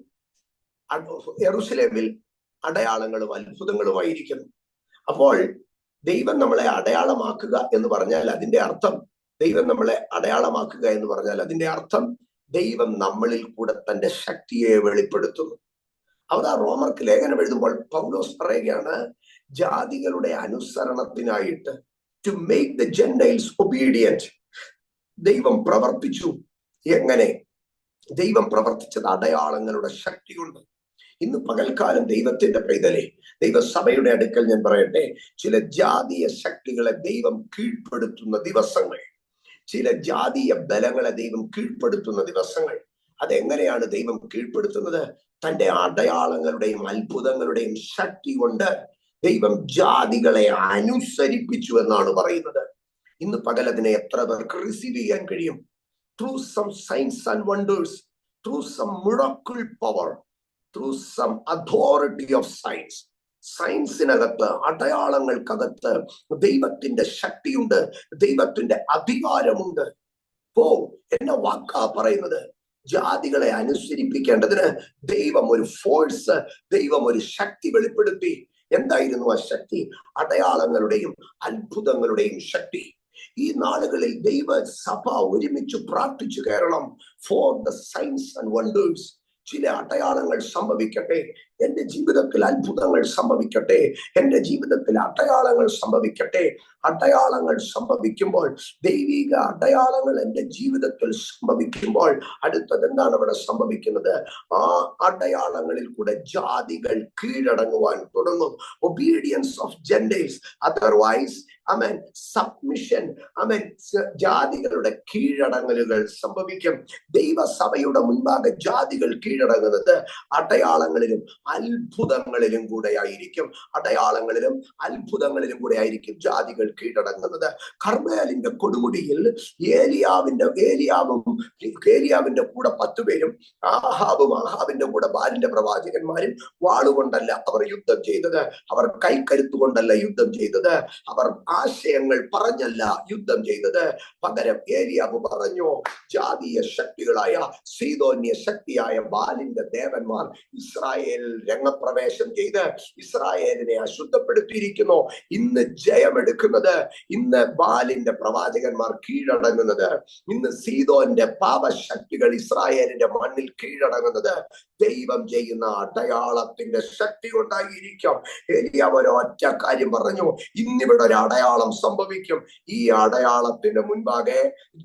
യെരൂശലേമിൽ അടയാളങ്ങളും അത്ഭുതങ്ങളുമായിരിക്കുന്നു. അപ്പോൾ ദൈവം നമ്മളെ അടയാളമാക്കുക എന്ന് പറഞ്ഞാൽ അതിന്റെ അർത്ഥം, ദൈവം നമ്മളിൽ കൂടെ തന്റെ ശക്തിയെ വെളിപ്പെടുത്തുന്നു. അതാ റോമർക്ക് ലേഖനം എഴുതുമ്പോൾ പൗലോസ് പറയുകയാണ്, ജാതികളുടെ അനുസരണത്തിനായിട്ട്, to make the gentiles obedient. ദൈവം പ്രവർത്തിച്ചു. എങ്ങനെ? ദൈവം പ്രവർത്തിച്ചത് അടയാളങ്ങളുടെ ശക്തി കൊണ്ട്. ഇന്ന് പകൽക്കാലം ദൈവത്തിന്റെ പൈതലേ, ദൈവസഭയുടെ അടുക്കൽ ഞാൻ പറയട്ടെ, ചില ജാതീയ ശക്തികളെ ദൈവം കീഴ്പ്പെടുത്തുന്ന ദിവസങ്ങൾ, ചില ജാതീയ ബലങ്ങളെ ദൈവം കീഴ്പ്പെടുത്തുന്ന ദിവസങ്ങൾ. അതെങ്ങനെയാണ് ദൈവം കീഴ്പ്പെടുത്തുന്നത്? തന്റെ അടയാളങ്ങളുടെയും അത്ഭുതങ്ങളുടെയും ശക്തി കൊണ്ട് ദൈവം ജാതികളെ അനുസരിപ്പിച്ചു എന്നാണ് പറയുന്നത്. ഇന്ന് പകൽ അതിനെ എത്ര പേർക്ക് റിസീവ് ചെയ്യാൻ കഴിയും? Through some signs and wonders, through some miracle power, through some authority of signs. സയൻസിനകത്ത്, അടയാളങ്ങൾക്കകത്ത് ദൈവത്തിന്റെ ശക്തിയുണ്ട്, ദൈവത്തിന്റെ അധികാരമുണ്ട്. എന്നെ വാക്കാ പറയുന്നത്, ജാതികളെ അനുസരിപ്പിക്കേണ്ടതിന് ദൈവം ഒരു ഫോഴ്സ്, ദൈവം ഒരു ശക്തി വെളിപ്പെടുത്തി. എന്തായിരുന്നു ആ ശക്തി? അടയാളങ്ങളുടെയും അത്ഭുതങ്ങളുടെയും ശക്തി. ഈ നാളുകളിൽ ദൈവസഭ ഒരുമിച്ച് പ്രാർത്ഥിച്ചു കയറണം. For the signs and wonders. ചില അടയാളങ്ങൾ സംഭവിക്കട്ടെ, എന്റെ ജീവിതത്തിൽ അത്ഭുതങ്ങൾ സംഭവിക്കട്ടെ, എന്റെ ജീവിതത്തിൽ അടയാളങ്ങൾ സംഭവിക്കട്ടെ. അടയാളങ്ങൾ സംഭവിക്കുമ്പോൾ, ദൈവിക അടയാളങ്ങൾ എന്റെ ജീവിതത്തിൽ സംഭവിക്കുമ്പോൾ അടുത്തത് എന്താണ് അവിടെ സംഭവിക്കുന്നത്? ആ അടയാളങ്ങളിൽ കൂടെ ജാതികൾ കീഴടങ്ങുവാൻ തുടങ്ങും. Obedience of Gentiles, otherwise submission, ജാതികളുടെ കീഴടങ്ങലുകൾ സംഭവിക്കും. ദൈവസഭയുടെ മുൻപാകെ ജാതികൾ കീഴടങ്ങുന്നത് അടയാളങ്ങളിലും അത്ഭുതങ്ങളിലും കൂടെ ആയിരിക്കും. അടയാളങ്ങളിലും അത്ഭുതങ്ങളിലും കൂടെ ആയിരിക്കും ജാതികൾ കീഴടങ്ങുന്നത്. കർമ്മേലിന്റെ കൊടുമുടിയിൽ ഏലിയാവിന്റെ കൂടെ 10 പേരും ആഹാബിന്റെ കൂടെ ബാലിന്റെ പ്രവാചകന്മാരും വാളുകൊണ്ടല്ല അവർ യുദ്ധം ചെയ്തത്, അവർ കൈക്കരുത്ത് കൊണ്ടല്ല യുദ്ധം ചെയ്തത്, അവർ ആശയങ്ങൾ പറഞ്ഞല്ല യുദ്ധം ചെയ്തത്. പകരം ഏലിയാവ് പറഞ്ഞു, ജാതീയ ശക്തികളായ സീദോന്യ ശക്തിയായ ബാലിന്റെ ദേവന്മാർ ഇസ്രായേൽ രംഗപ്രവേശം ചെയ്ത് ഇസ്രായേലിനെ അശുദ്ധപ്പെടുത്തിയിരിക്കുന്നു. ഇന്ന് ജയമെടുക്കുന്നത്, ഇന്ന് ബാലിന്റെ പ്രവാചകന്മാർ കീഴടങ്ങുന്നത്, ഇന്ന് സീദോന്റെ പാപശക്തികൾ ഇസ്രായേലിന്റെ മണ്ണിൽ കീഴടങ്ങുന്നത് ദൈവം ചെയ്യുന്ന അടയാളത്തിന്റെ ശക്തി കൊണ്ടായിരിക്കും. ഏലിയാവ് ഒരൊറ്റ കാര്യം പറഞ്ഞു, ഇന്നിവിടെ ഒരു അടയാളം സംഭവിക്കും. ഈ അടയാളത്തിന്റെ മുൻപാകെ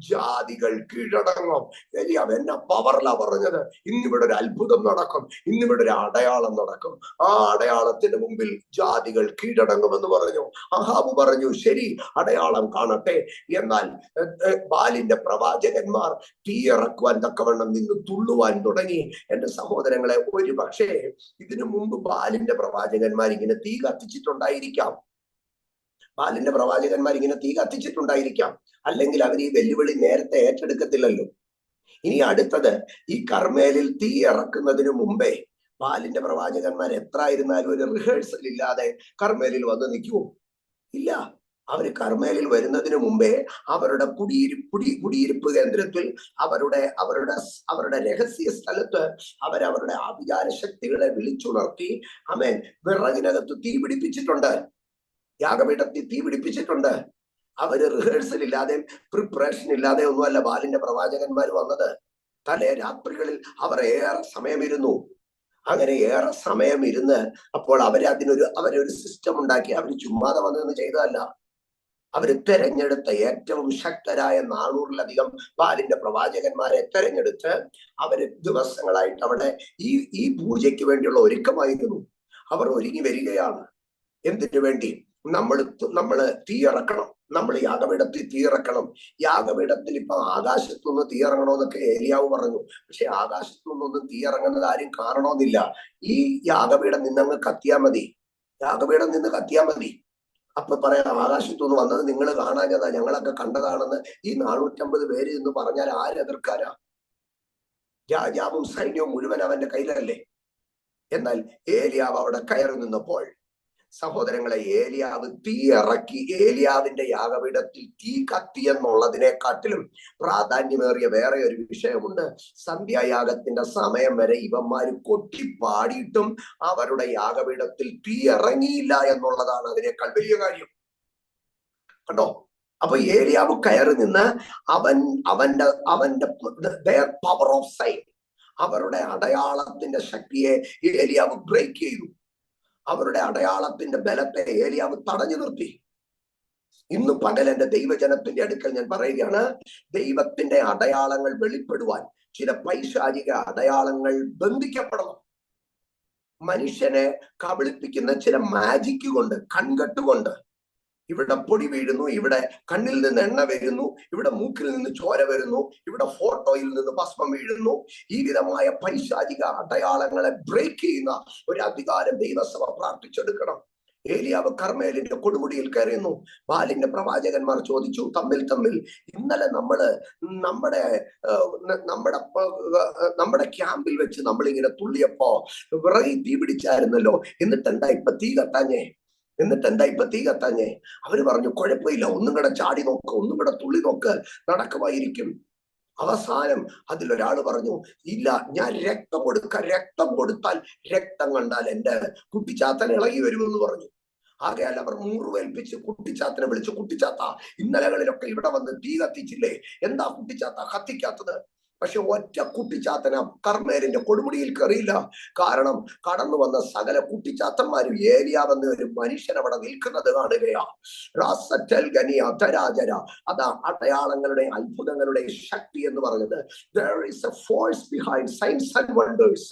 ജാതികൾ കീഴടങ്ങും. ഏലിയാവ് എന്നെ പവറിലാ പറഞ്ഞത്. ഇന്നിവിടെ ഒരു അത്ഭുതം നടക്കും, ഇന്നിവിടെ ഒരു അടയാളം നടക്കും. ആ അടയാളത്തിന്റെ മുമ്പിൽ ജാതികൾ കീഴടങ്ങുമെന്ന് പറഞ്ഞു. ആഹാബ് പറഞ്ഞു, ശരി, അടയാളം കാണട്ടെ. എന്നാൽ ബാലിന്റെ പ്രവാചകന്മാർ തീയിറക്കുവാൻ തക്കവണ്ണം നിന്ന് തുള്ളുവാൻ തുടങ്ങി. എന്റെ സഹോദരൻ സഹോദരങ്ങളെ, ഒരു പക്ഷേ ഇതിനു മുമ്പ് ബാലിന്റെ പ്രവാചകന്മാർ ഇങ്ങനെ തീ കത്തിച്ചിട്ടുണ്ടായിരിക്കാം. അല്ലെങ്കിൽ അവർ ഈ വെല്ലുവിളി നേരത്തെ ഏറ്റെടുക്കത്തില്ലല്ലോ. ഇനി അടുത്തത്, ഈ കർമ്മേലിൽ തീ ഇറക്കുന്നതിന് മുമ്പേ ബാലിന്റെ പ്രവാചകന്മാർ എത്ര ആയിരുന്നാലും ഒരു റിഹേഴ്സൽ ഇല്ലാതെ കർമ്മേലിൽ വന്ന് നിൽക്കുമോ? ഇല്ല. അവര് കർമ്മേലിൽ വരുന്നതിന് മുമ്പേ അവരുടെ കുടിയിരിപ്പ് കേന്ദ്രത്തിൽ, അവരുടെ രഹസ്യ സ്ഥലത്ത് അവരവരുടെ ആഭിചാര ശക്തികളെ വിളിച്ചുണർത്തി ആമേൻ വിറകിനകത്ത് തീ പിടിപ്പിച്ചിട്ടുണ്ട്, യാഗപീഠത്തിൽ തീ പിടിപ്പിച്ചിട്ടുണ്ട്. അവര് റിഹേഴ്സൽ ഇല്ലാതെ പ്രിപ്പറേഷൻ ഇല്ലാതെ ഒന്നുമല്ല ബാലിന്റെ പ്രവാചകന്മാർ വന്നത്. തലേ രാത്രികളിൽ അവർ ഏറെ സമയമിരുന്നു. അങ്ങനെ ഏറെ സമയം ഇരുന്ന് അപ്പോൾ അവരൊരു സിസ്റ്റം ഉണ്ടാക്കി. അവർ ചുമ്മാതെ വന്നതെന്ന് ചെയ്തതല്ല. അവര് തെരഞ്ഞെടുത്ത ഏറ്റവും ശക്തരായ 400-ലധികം ബാലിന്റെ പ്രവാചകന്മാരെ തെരഞ്ഞെടുത്ത് അവര് ദിവസങ്ങളായിട്ട് അവിടെ ഈ പൂജയ്ക്ക് വേണ്ടിയുള്ള ഒരുക്കമായിരുന്നു. അവർ ഒരുങ്ങി വരികയാണ്. എന്തിനു വേണ്ടി? നമ്മള് തീയിറക്കണം. നമ്മൾ യാഗപീഠത്തിൽ തീയിറക്കണം. യാഗപീഠത്തിൽ ഇപ്പൊ ആകാശത്തുനിന്ന് തീയിറങ്ങണമെന്നൊക്കെ ഏലിയാവ് പറഞ്ഞു. പക്ഷെ ആകാശത്തുനിന്നൊന്നും തീയിറങ്ങുന്നത് ആരും കാണണമെന്നില്ല. ഈ യാഗപീഠം നിന്നങ്ങ് കത്തിയാ മതി. അപ്പൊ പറയാം, ആകാശത്തുനിന്ന് വന്നത് നിങ്ങൾ കാണാഞ്ഞതാ, ഞങ്ങളൊക്കെ കണ്ടതാണെന്ന് ഈ 450 പേര് എന്ന് പറഞ്ഞാൽ ആരെതിർക്കാനാ? രാജാവും സൈന്യവും മുഴുവൻ അവന്റെ കയ്യിലല്ലേ. എന്നാൽ ഏലിയാവ് അവിടെ കയറി നിന്നപ്പോൾ സഹോദരങ്ങളെ, ഏലിയാവ് തീ ഇറക്കി. ഏലിയാവിന്റെ യാഗപീഠത്തിൽ തീ കത്തി എന്നുള്ളതിനെക്കാട്ടിലും പ്രാധാന്യമേറിയ വേറെ ഒരു വിഷയമുണ്ട്. സന്ധ്യായാഗത്തിന്റെ സമയം വരെ ഇവന്മാര് കൊട്ടിപ്പാടിയിട്ടും അവരുടെ യാഗപീഠത്തിൽ തീ ഇറങ്ങിയില്ല എന്നുള്ളതാണ് അതിനേക്കാൾ വലിയ കാര്യം. കണ്ടോ? അപ്പൊ ഏലിയാവ് കയറി നിന്ന് അവന്റെ പവർ ഓഫ് സൈൻ, അവരുടെ അടയാളത്തിന്റെ ശക്തിയെ ഏലിയാവ് ബ്രേക്ക് ചെയ്തു. അവരുടെ അടയാളത്തിന്റെ ബലത്തെ ഏലിയാവ് തടഞ്ഞു നിർത്തി. ഇന്ന് പകൽ എന്റെ ദൈവജനത്തിന്റെ അടുക്കൽ ഞാൻ പറയുകയാണ്, ദൈവത്തിന്റെ അടയാളങ്ങൾ വെളിപ്പെടുവാൻ ചില പൈശാചിക അടയാളങ്ങൾ ബന്ധിക്കപ്പെടണം. മനുഷ്യനെ കബളിപ്പിക്കുന്ന ചില മാജിക് കൊണ്ട്, കൺകെട്ടുകൊണ്ട്, ഇവിടെ പൊടി വീഴുന്നു, ഇവിടെ കണ്ണിൽ നിന്ന് എണ്ണ വരുന്നു, ഇവിടെ മൂക്കിൽ നിന്ന് ചോര വരുന്നു, ഇവിടെ ഫോട്ടോയിൽ നിന്ന് ഭസ്മം വീഴുന്നു. ഈ വിധമായ പൈശാചിക അടയാളങ്ങളെ ബ്രേക്ക് ചെയ്യുന്ന ഒരു അധികാരം ദൈവസഭ പ്രാർത്ഥിച്ചെടുക്കണം. ഏലിയാവ് കർമ്മേലിന്റെ കൊടുമുടിയിൽ കയറിയുന്നു. ബാലിന്റെ പ്രവാചകന്മാർ ചോദിച്ചു തമ്മിൽ, ഇന്നലെ നമ്മുടെ ക്യാമ്പിൽ വെച്ച് നമ്മളിങ്ങനെ തുള്ളിയപ്പോ വിറകി തീ പിടിച്ചായിരുന്നല്ലോ, എന്നിട്ട് എന്താ ഇപ്പൊ തീ കത്താഞ്ഞേ? അവര് പറഞ്ഞു, കുഴപ്പമില്ല, ഒന്നും കൂടെ ചാടി നോക്ക്, ഒന്നും കൂടെ തുള്ളി നോക്ക്, നടക്കുമായിരിക്കും. അവസാനം അതിലൊരാൾ പറഞ്ഞു, ഇല്ല, ഞാൻ രക്തം കൊടുത്താൽ രക്തം കണ്ടാൽ എന്റെ കുട്ടിച്ചാത്തൻ ഇളകി വരുമെന്ന് പറഞ്ഞു. ആകയാൽ അവർ മുറിവേൽപ്പിച്ച് കുട്ടിച്ചാത്തനെ വിളിച്ചു, കുട്ടിച്ചാത്ത, ഇന്നലകളിലൊക്കെ ഇവിടെ വന്ന് തീ കത്തിച്ചില്ലേ, എന്താ കുട്ടിച്ചാത്ത കത്തിക്കാത്തത്? പക്ഷെ ഒറ്റ കുട്ടിച്ചാത്തന കർമ്മേലിന്റെ കൊടുമുടിയിൽ കയറിയില്ല. കാരണം കടന്നു വന്ന സകല കുട്ടിച്ചാത്തന്മാരും ഏലിയാവെന്ന ഒരു മനുഷ്യൻ അവിടെ നിൽക്കുന്നത് കാണുകയാ. അതാ അടയാളങ്ങളുടെ അത്ഭുതങ്ങളുടെ ശക്തി എന്ന് പറഞ്ഞത്. There is a force behind signs and wonders.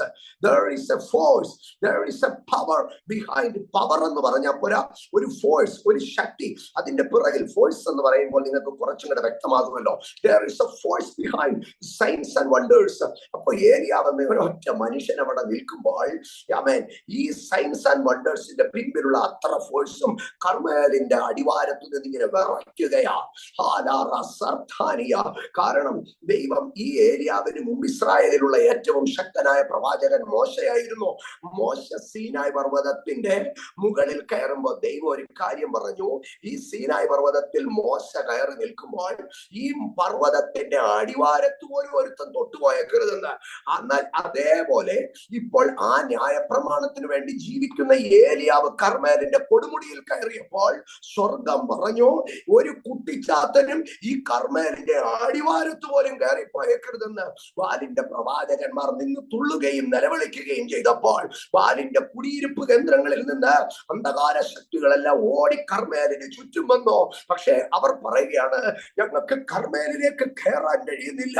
There is a force, there is a power behind. Power എന്ന് പറഞ്ഞാൽ പോരാ, ഒരു ഫോഴ്സ്, ഒരു ശക്തി അതിന്റെ പിറകിൽ. ഫോഴ്സ് എന്ന് പറയുമ്പോൾ നിങ്ങൾക്ക് കുറച്ചും കൂടെ വ്യക്തമാകുമല്ലോ. There is a force behind signs and wonders. അപ്പൊ ഏലിയാവെന്ന ഒരൊറ്റ മനുഷ്യൻ അവിടെ നിൽക്കുമ്പോൾ ആമേൻ, ഈ സൈൻസ് ആൻഡ് വണ്ടേഴ്സിന്റെ പിൻപിലുള്ള അത്ര ഫോഴ്സും കർമ്മേലിന്റെ അടിവാരത്തു നിന്ന് ഇങ്ങനെ വിറയ്ക്കുകയാ. കാരണം ദൈവം ഈ ഏലിയാവിന് മുമ്പ് ഇസ്രായേലിലുള്ള ഏറ്റവും ശക്തനായ പ്രവാചകൻ മോശയായിരുന്നു. മോശ സീനായ് പർവ്വതത്തിന്റെ മുകളിൽ കയറുമ്പോൾ ദൈവം ഒരു കാര്യം പറഞ്ഞു. ഈ സീനായ് പർവ്വതത്തിൽ മോശ കയറി നിൽക്കുമ്പോൾ ഈ പർവ്വതത്തിന്റെ അടിവാരത്ത് പോലും ഒരുത്തൻ തൊട്ടുപോയേക്കരുതെന്ന്. എന്നാൽ അതേപോലെ ഇപ്പോൾ ആ ന്യായപ്രമാണത്തിന് വേണ്ടി ജീവിക്കുന്ന ഏലിയാവ് കർമ്മേലിന്റെ കൊടുമുടിയിൽ കയറിയപ്പോൾ സ്വർഗം പറഞ്ഞു, ഒരു കുട്ടിച്ചാത്തനും ഈ കർമ്മേലിന്റെ അടിവാരത്ത് പോലും കയറിപ്പോയേക്കരുതെന്ന്. ബാലിന്റെ പ്രവാചകന്മാർ നിന്ന് തുള്ളുകയും നിലവിളിക്കുകയും ചെയ്തപ്പോൾ ബാലിന്റെ കുടിയിരിപ്പ് കേന്ദ്രങ്ങളിൽ നിന്ന് അന്ധകാര ശക്തികളെല്ലാം ഓടി കർമ്മേലിന് ചുറ്റും വന്നു. പക്ഷെ അവർ പറയുകയാണ്, ഞങ്ങൾക്ക് കർമ്മേലിലേക്ക് കയറാൻ കഴിയുന്നില്ല,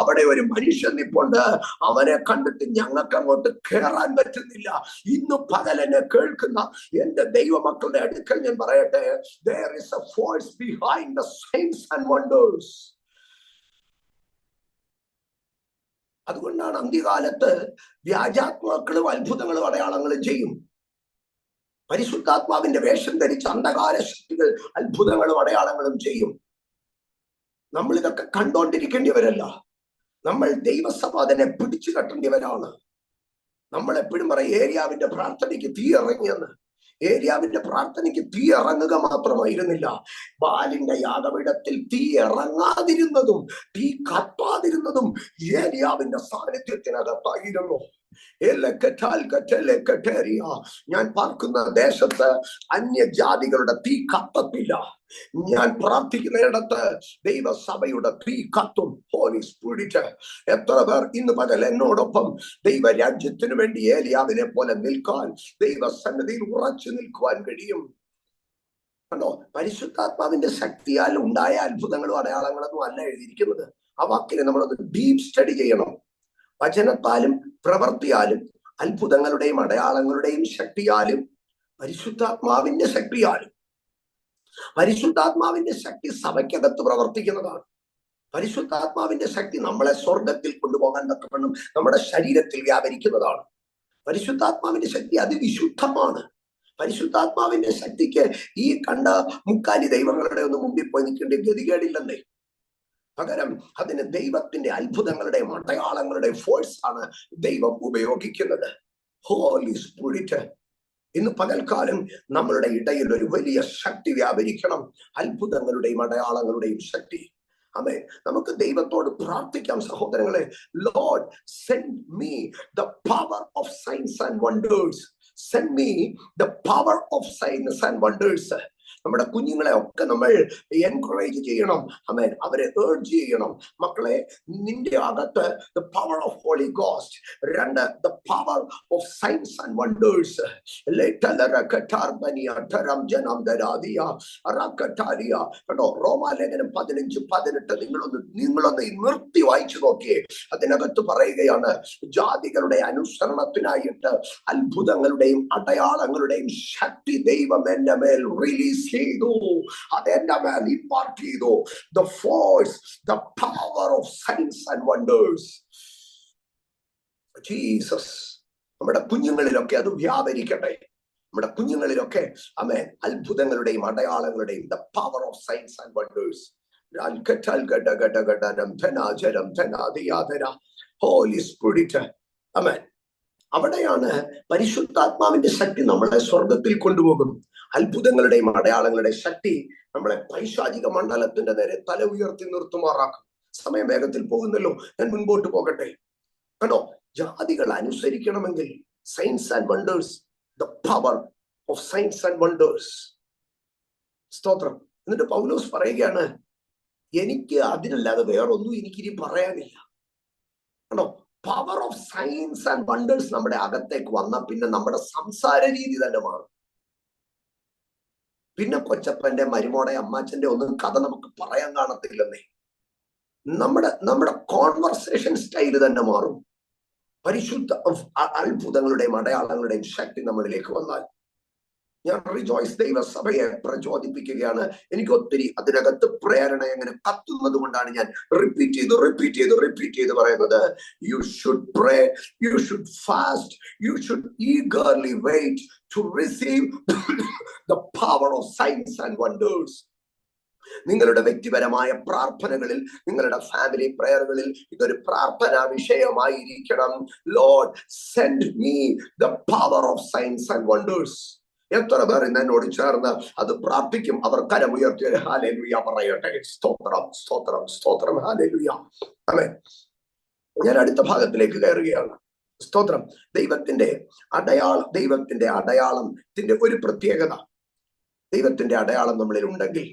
അവിടെ ഒരു മനുഷ്യൻ നിപ്പുണ്ട്, അവനെ കണ്ടിട്ട് ഞങ്ങൾക്ക് അങ്ങോട്ട് കയറാൻ പറ്റുന്നില്ല. ഇന്ന് പകലെന്നെ കേൾക്കുന്ന എന്റെ ദൈവമക്കളുടെ അടുക്കൽ ഞാൻ പറയട്ടെ, there is a force behind the signs and wonders. അതുകൊണ്ടാണ് അന്ത്യകാലത്ത് വ്യാജാത്മാക്കളും അത്ഭുതങ്ങളും അടയാളങ്ങളും ചെയ്യും. പരിശുദ്ധാത്മാവിന്റെ വേഷം ധരിച്ച അന്ധകാര ശക്തികൾ അത്ഭുതങ്ങളും അടയാളങ്ങളും ചെയ്യും. നമ്മൾ ഇതൊക്കെ കണ്ടോണ്ടിരിക്കേണ്ടിവരല്ല. നമ്മൾ ദൈവസഭ അതിനെ പിടിച്ചു കെട്ടേണ്ടിവരാണ്. നമ്മൾ എപ്പോഴും പറയും ഏരിയാവിന്റെ പ്രാർത്ഥനയ്ക്ക് തീ ഇറങ്ങിയെന്ന്. ഏരിയാവിന്റെ പ്രാർത്ഥനയ്ക്ക് തീ ഇറങ്ങുക മാത്രമായിരുന്നില്ല, ബാലിന്റെ യാഗപീഠത്തിൽ തീ ഇറങ്ങാതിരുന്നതും തീ കത്താതിരുന്നതും ഏരിയാവിന്റെ സാന്നിധ്യത്തിനകത്തായിരുന്നു. ഞാൻ പാർക്കുന്ന ദേശത്ത് അന്യജാതികളുടെ തീ കത്തത്തില്ല. ഞാൻ പ്രാർത്ഥിക്കുന്നിടത്ത് ദൈവസഭയുടെ തീ കത്തും. Holy Spirit. എത്ര പേർ ഇന്ന് പകൽ എന്നോടൊപ്പം ദൈവരാജ്യത്തിനു വേണ്ടി ഏലിയാവിനെ പോലെ നിൽക്കാൻ, ദൈവസന്നിധിയിൽ ഉറച്ചു നിൽക്കുവാൻ കഴിയും? കണ്ടോ, പരിശുദ്ധാത്മാവിന്റെ ശക്തിയാൽ ഉണ്ടായ അത്ഭുതങ്ങളും അടയാളങ്ങളൊന്നും അല്ല എഴുതിയിരിക്കുന്നത്. ആ വാക്കിനെ നമ്മളൊന്ന് ഡീപ് സ്റ്റഡി ചെയ്യണം. വചനത്താലും പ്രവൃത്തിയാലും അത്ഭുതങ്ങളുടെയും അടയാളങ്ങളുടെയും ശക്തിയാലും പരിശുദ്ധാത്മാവിന്റെ ശക്തിയാലും. പരിശുദ്ധാത്മാവിന്റെ ശക്തി സഭയ്ക്കകത്ത് പ്രവർത്തിക്കുന്നതാണ്. പരിശുദ്ധാത്മാവിന്റെ ശക്തി നമ്മളെ സ്വർഗത്തിൽ കൊണ്ടുപോകാൻ തക്കവണ്ണം നമ്മുടെ ശരീരത്തിൽ വ്യാപരിക്കുന്നതാണ്. പരിശുദ്ധാത്മാവിന്റെ ശക്തി അതിവിശുദ്ധമാണ്. പരിശുദ്ധാത്മാവിന്റെ ശക്തിക്ക് ഈ കണ്ട മുക്കാലി ദൈവങ്ങളുടെ ഒന്നും മുമ്പിൽ പോയി നിൽക്കേണ്ട ഗതികേടില്ലെന്നേ. പകരം അതിന് ദൈവത്തിന്റെ അത്ഭുതങ്ങളുടെയും അടയാളങ്ങളുടെയും ഫോഴ്സ് ആണ് ദൈവം ഉപയോഗിക്കുന്നത്. ഹോളി സ്പിരിറ്റ്, ഇന്ന് പകൽക്കാലം നമ്മളുടെ ഇടയിൽ ഒരു വലിയ ശക്തി വ്യാപരിക്കണം. അത്ഭുതങ്ങളുടെയും അടയാളങ്ങളുടെയും ശക്തി. അമേ, നമുക്ക് ദൈവത്തോട് പ്രാർത്ഥിക്കാം സഹോദരങ്ങളെ. Lord, send me the power of signs and wonders. Send me the power of signs and wonders. നമ്മുടെ കുഞ്ഞുങ്ങളെ ഒക്കെ നമ്മൾ എൻകറേജ് ചെയ്യണം. അമേൻ. അവരെ ഏർജ് ചെയ്യണം. മക്കളെ, നിന്റെ അകത്ത് the power of Holy Ghost. രണ്ട്, the power of signs and wonders. കേട്ടോ, റോമാലേഖനം 15:18 നിങ്ങളൊന്ന് നിർത്തി വായിച്ചു നോക്കിയേ. അതിനകത്ത് പറയുകയാണ്, ജാതികളുടെ അനുസരണത്തിനായിട്ട് അത്ഭുതങ്ങളുടെയും അടയാളങ്ങളുടെയും ശക്തി ദൈവം എന്റെ മേൽ റിലീസ് ചെയ്തു. അതെന്റെ മേൽ ഇമ്പാർട്ട് ചെയ്തു. The force, the power of signs and wonders. Jesus, നമ്മുടെ കുഞ്ഞുങ്ങളിലൊക്കെ അത് വ്യാപരിക്കട്ടെ. നമ്മുടെ കുഞ്ഞുങ്ങളിലൊക്കെ ആമേൻ അത്ഭുതങ്ങളുടെയും അടയാളങ്ങളുടെയും the power of signs and wonders. Holy Spirit. ആമേൻ. അവിടെയാണ് പരിശുദ്ധാത്മാവിന്റെ ശക്തി നമ്മളെ സ്വർഗത്തിൽ കൊണ്ടുപോകും. അത്ഭുതങ്ങളുടെയും അടയാളങ്ങളുടെയും ശക്തി നമ്മളെ പൈശാചിക മണ്ഡലത്തിന്റെ നേരെ തല ഉയർത്തി നിർത്തുമാറാക്കും. സമയം വേഗത്തിൽ പോകുന്നല്ലോ, ഞാൻ മുൻപോട്ട് പോകട്ടെ. കണ്ടോ, ജാതികൾ അനുസരിക്കണമെങ്കിൽ signs and wonders, the power of signs and wonders. സ്തോത്രം. എന്നിട്ട് പൗലോസ് പറയുകയാണ്, എനിക്ക് അതിനല്ലാതെ വേറൊന്നും എനിക്കിനി പറയാനില്ല. കണ്ടോ, power of signs and wonders നമ്മുടെ അകത്തേക്ക് വന്നാൽ പിന്നെ നമ്മുടെ സംസാര രീതി തന്നെ മാറും. പിന്നെ കൊച്ചപ്പന്റെ, മരുമോടെ, അമ്മാച്ചന്റെ ഒന്നും കഥ നമുക്ക് പറയാൻ കാണത്തില്ലെന്നേ. നമ്മുടെ കോൺവെർസേഷൻ സ്റ്റൈല് തന്നെ മാറും. പരിശുദ്ധ അത്ഭുതങ്ങളുടെയും അടയാളങ്ങളുടെയും ശക്തി നമ്മളിലേക്ക് വന്നാൽ, ഞാൻ റിജോയ്സ് ദൈവസഭയെ പ്രചോദിപ്പിക്കുകയാണ്. എനിക്ക് ഒത്തിരി അതിനകത്ത് പ്രേരണ എങ്ങനെ കത്തുന്നത് കൊണ്ടാണ് ഞാൻ റിപ്പീറ്റ് ചെയ്ത് പറയുന്നത്. You should pray, you should fast, you should eagerly wait to receive the power of signs and wonders. നിങ്ങളുടെ വ്യക്തിപരമായ പ്രാർത്ഥനകളിൽ, നിങ്ങളുടെ ഫാമിലി പ്രയറുകളിൽ ഇതൊരു പ്രാർത്ഥനാ വിഷയമായിരിക്കണം. Lord, send me the power of signs and wonders. എത്ര പേർ ഇന്ന് എന്നോട് ചേർന്ന് അത് പ്രാർത്ഥിക്കും? അവർ കരമുയർത്തി ഹല്ലേലൂയ പറയട്ടെ. സ്തോത്രം, സ്തോത്രം, സ്തോത്രം. ഹല്ലേലൂയ. ആമേൻ. ഞാൻ അടുത്ത ഭാഗത്തിലേക്ക് കയറുകയാണ്. സ്തോത്രം. ദൈവത്തിന്റെ അടയാളത്തിന്റെ ഒരു പ്രത്യേകത, ദൈവത്തിന്റെ അടയാളം നമ്മളിൽ ഉണ്ടെങ്കിൽ,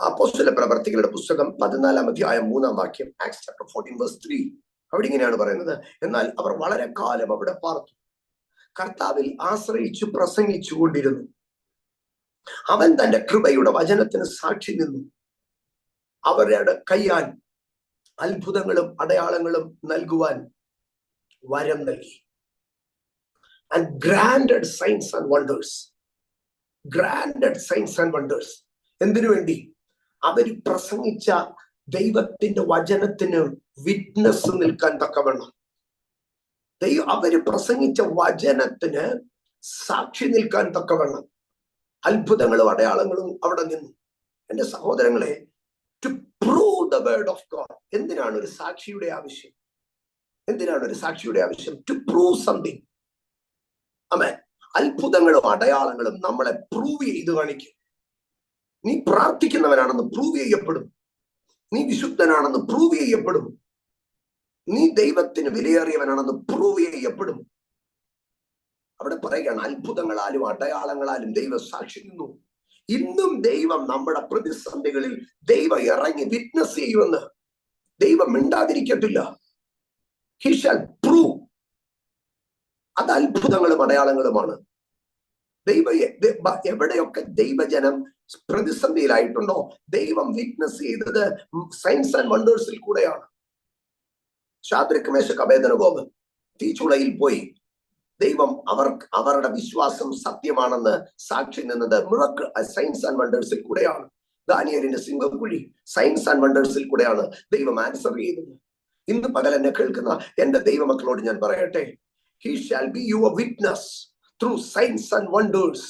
അപ്പോസ്തല പ്രവർത്തികളുടെ പുസ്തകം 14-ാം അധ്യായം 3-ാം വാക്യം, ആക്ട്സ് ചാപ്റ്റർ 14:3, അവിടെ ഇങ്ങനെയാണ് പറയുന്നത്, എന്നാൽ അവർ വളരെ കാലം അവിടെ പാർത്തു, കർത്താവിൽ ആശ്രയിച്ചു പ്രസംഗിച്ചു കൊണ്ടിരുന്നു. അവൻ തന്റെ കൃപയുടെ വചനത്തിന് സാക്ഷി നിന്നു. അവരുടെ കയ്യാൽ അത്ഭുതങ്ങളും അടയാളങ്ങളും നൽകുവാൻ വരം നൽകി. And granted signs and wonders. Granted signs and wonders. എന്തിനു വേണ്ടി? അവർ പ്രസംഗിച്ച ദൈവത്തിന്റെ വചനത്തിന് വിറ്റ്നസ് നിൽക്കാൻ തക്കവണ്ണം, അവര് പ്രസംഗിച്ച വചനത്തിന് സാക്ഷി നിൽക്കാൻ തക്കവണ്ണം അത്ഭുതങ്ങളും അടയാളങ്ങളും അവിടെ നിന്നു. എന്റെ സഹോദരങ്ങളെ, to prove the word of God. എന്തിനാണ് ഒരു സാക്ഷിയുടെ ആവശ്യം? എന്തിനാണ് ഒരു സാക്ഷിയുടെ ആവശ്യം? To prove something. ആമേൻ. അത്ഭുതങ്ങളും അടയാളങ്ങളും നമ്മളെ പ്രൂവ് ചെയ്ത് കാണിക്കും. നീ പ്രാർത്ഥിക്കുന്നവനാണെന്ന് പ്രൂവ് ചെയ്യപ്പെടും. നീ വിശുദ്ധനാണെന്ന് പ്രൂവ് ചെയ്യപ്പെടും. നീ ദൈവത്തിന് വിലയേറിയവനാണെന്ന് പ്രൂവ് ചെയ്യപ്പെടും. അവിടെ പറയുകയാണ്, അത്ഭുതങ്ങളാലും അടയാളങ്ങളാലും ദൈവം സാക്ഷി നിന്നു. ഇന്നും ദൈവം നമ്മുടെ പ്രതിസന്ധികളിൽ ദൈവം ഇറങ്ങി വിറ്റ്നസ് ചെയ്യുമെന്ന്. ദൈവം മിണ്ടാതിരിക്കത്തില്ല. He shall prove. അത് അത്ഭുതങ്ങളും അടയാളങ്ങളുമാണ്. എവിടെയൊക്കെ ദൈവജനം പ്രതിസന്ധിയിലായിട്ടുണ്ടോ, ദൈവം വിറ്റ്നസ് ചെയ്തത് സയൻസ് ആൻഡ് വണ്ടേഴ്സിൽ കൂടെയാണ്. ശാദ്രക് മേശക് അബേദ്നെഗോ തീച്ചുളയിൽ പോയി ദൈവം അവരുടെ വിശ്വാസം സത്യമാണെന്ന് സാക്ഷി നിന്നത് മിറക്കിൾ സയൻസ് ആൻഡ് വണ്ടേഴ്സിൽ കൂടെയാണ്. ദാനിയേലിന്റെ സിംഹക്കുഴി സയൻസ് ആൻഡ് വണ്ടേഴ്സിൽ കൂടെയാണ് ദൈവം ആൻസർ ചെയ്തത്. ഇന്ന് പകൽ എന്നെ കേൾക്കുന്ന എന്റെ ദൈവമക്കളോട് ഞാൻ പറയട്ടെ, he shall be your witness through signs and wonders.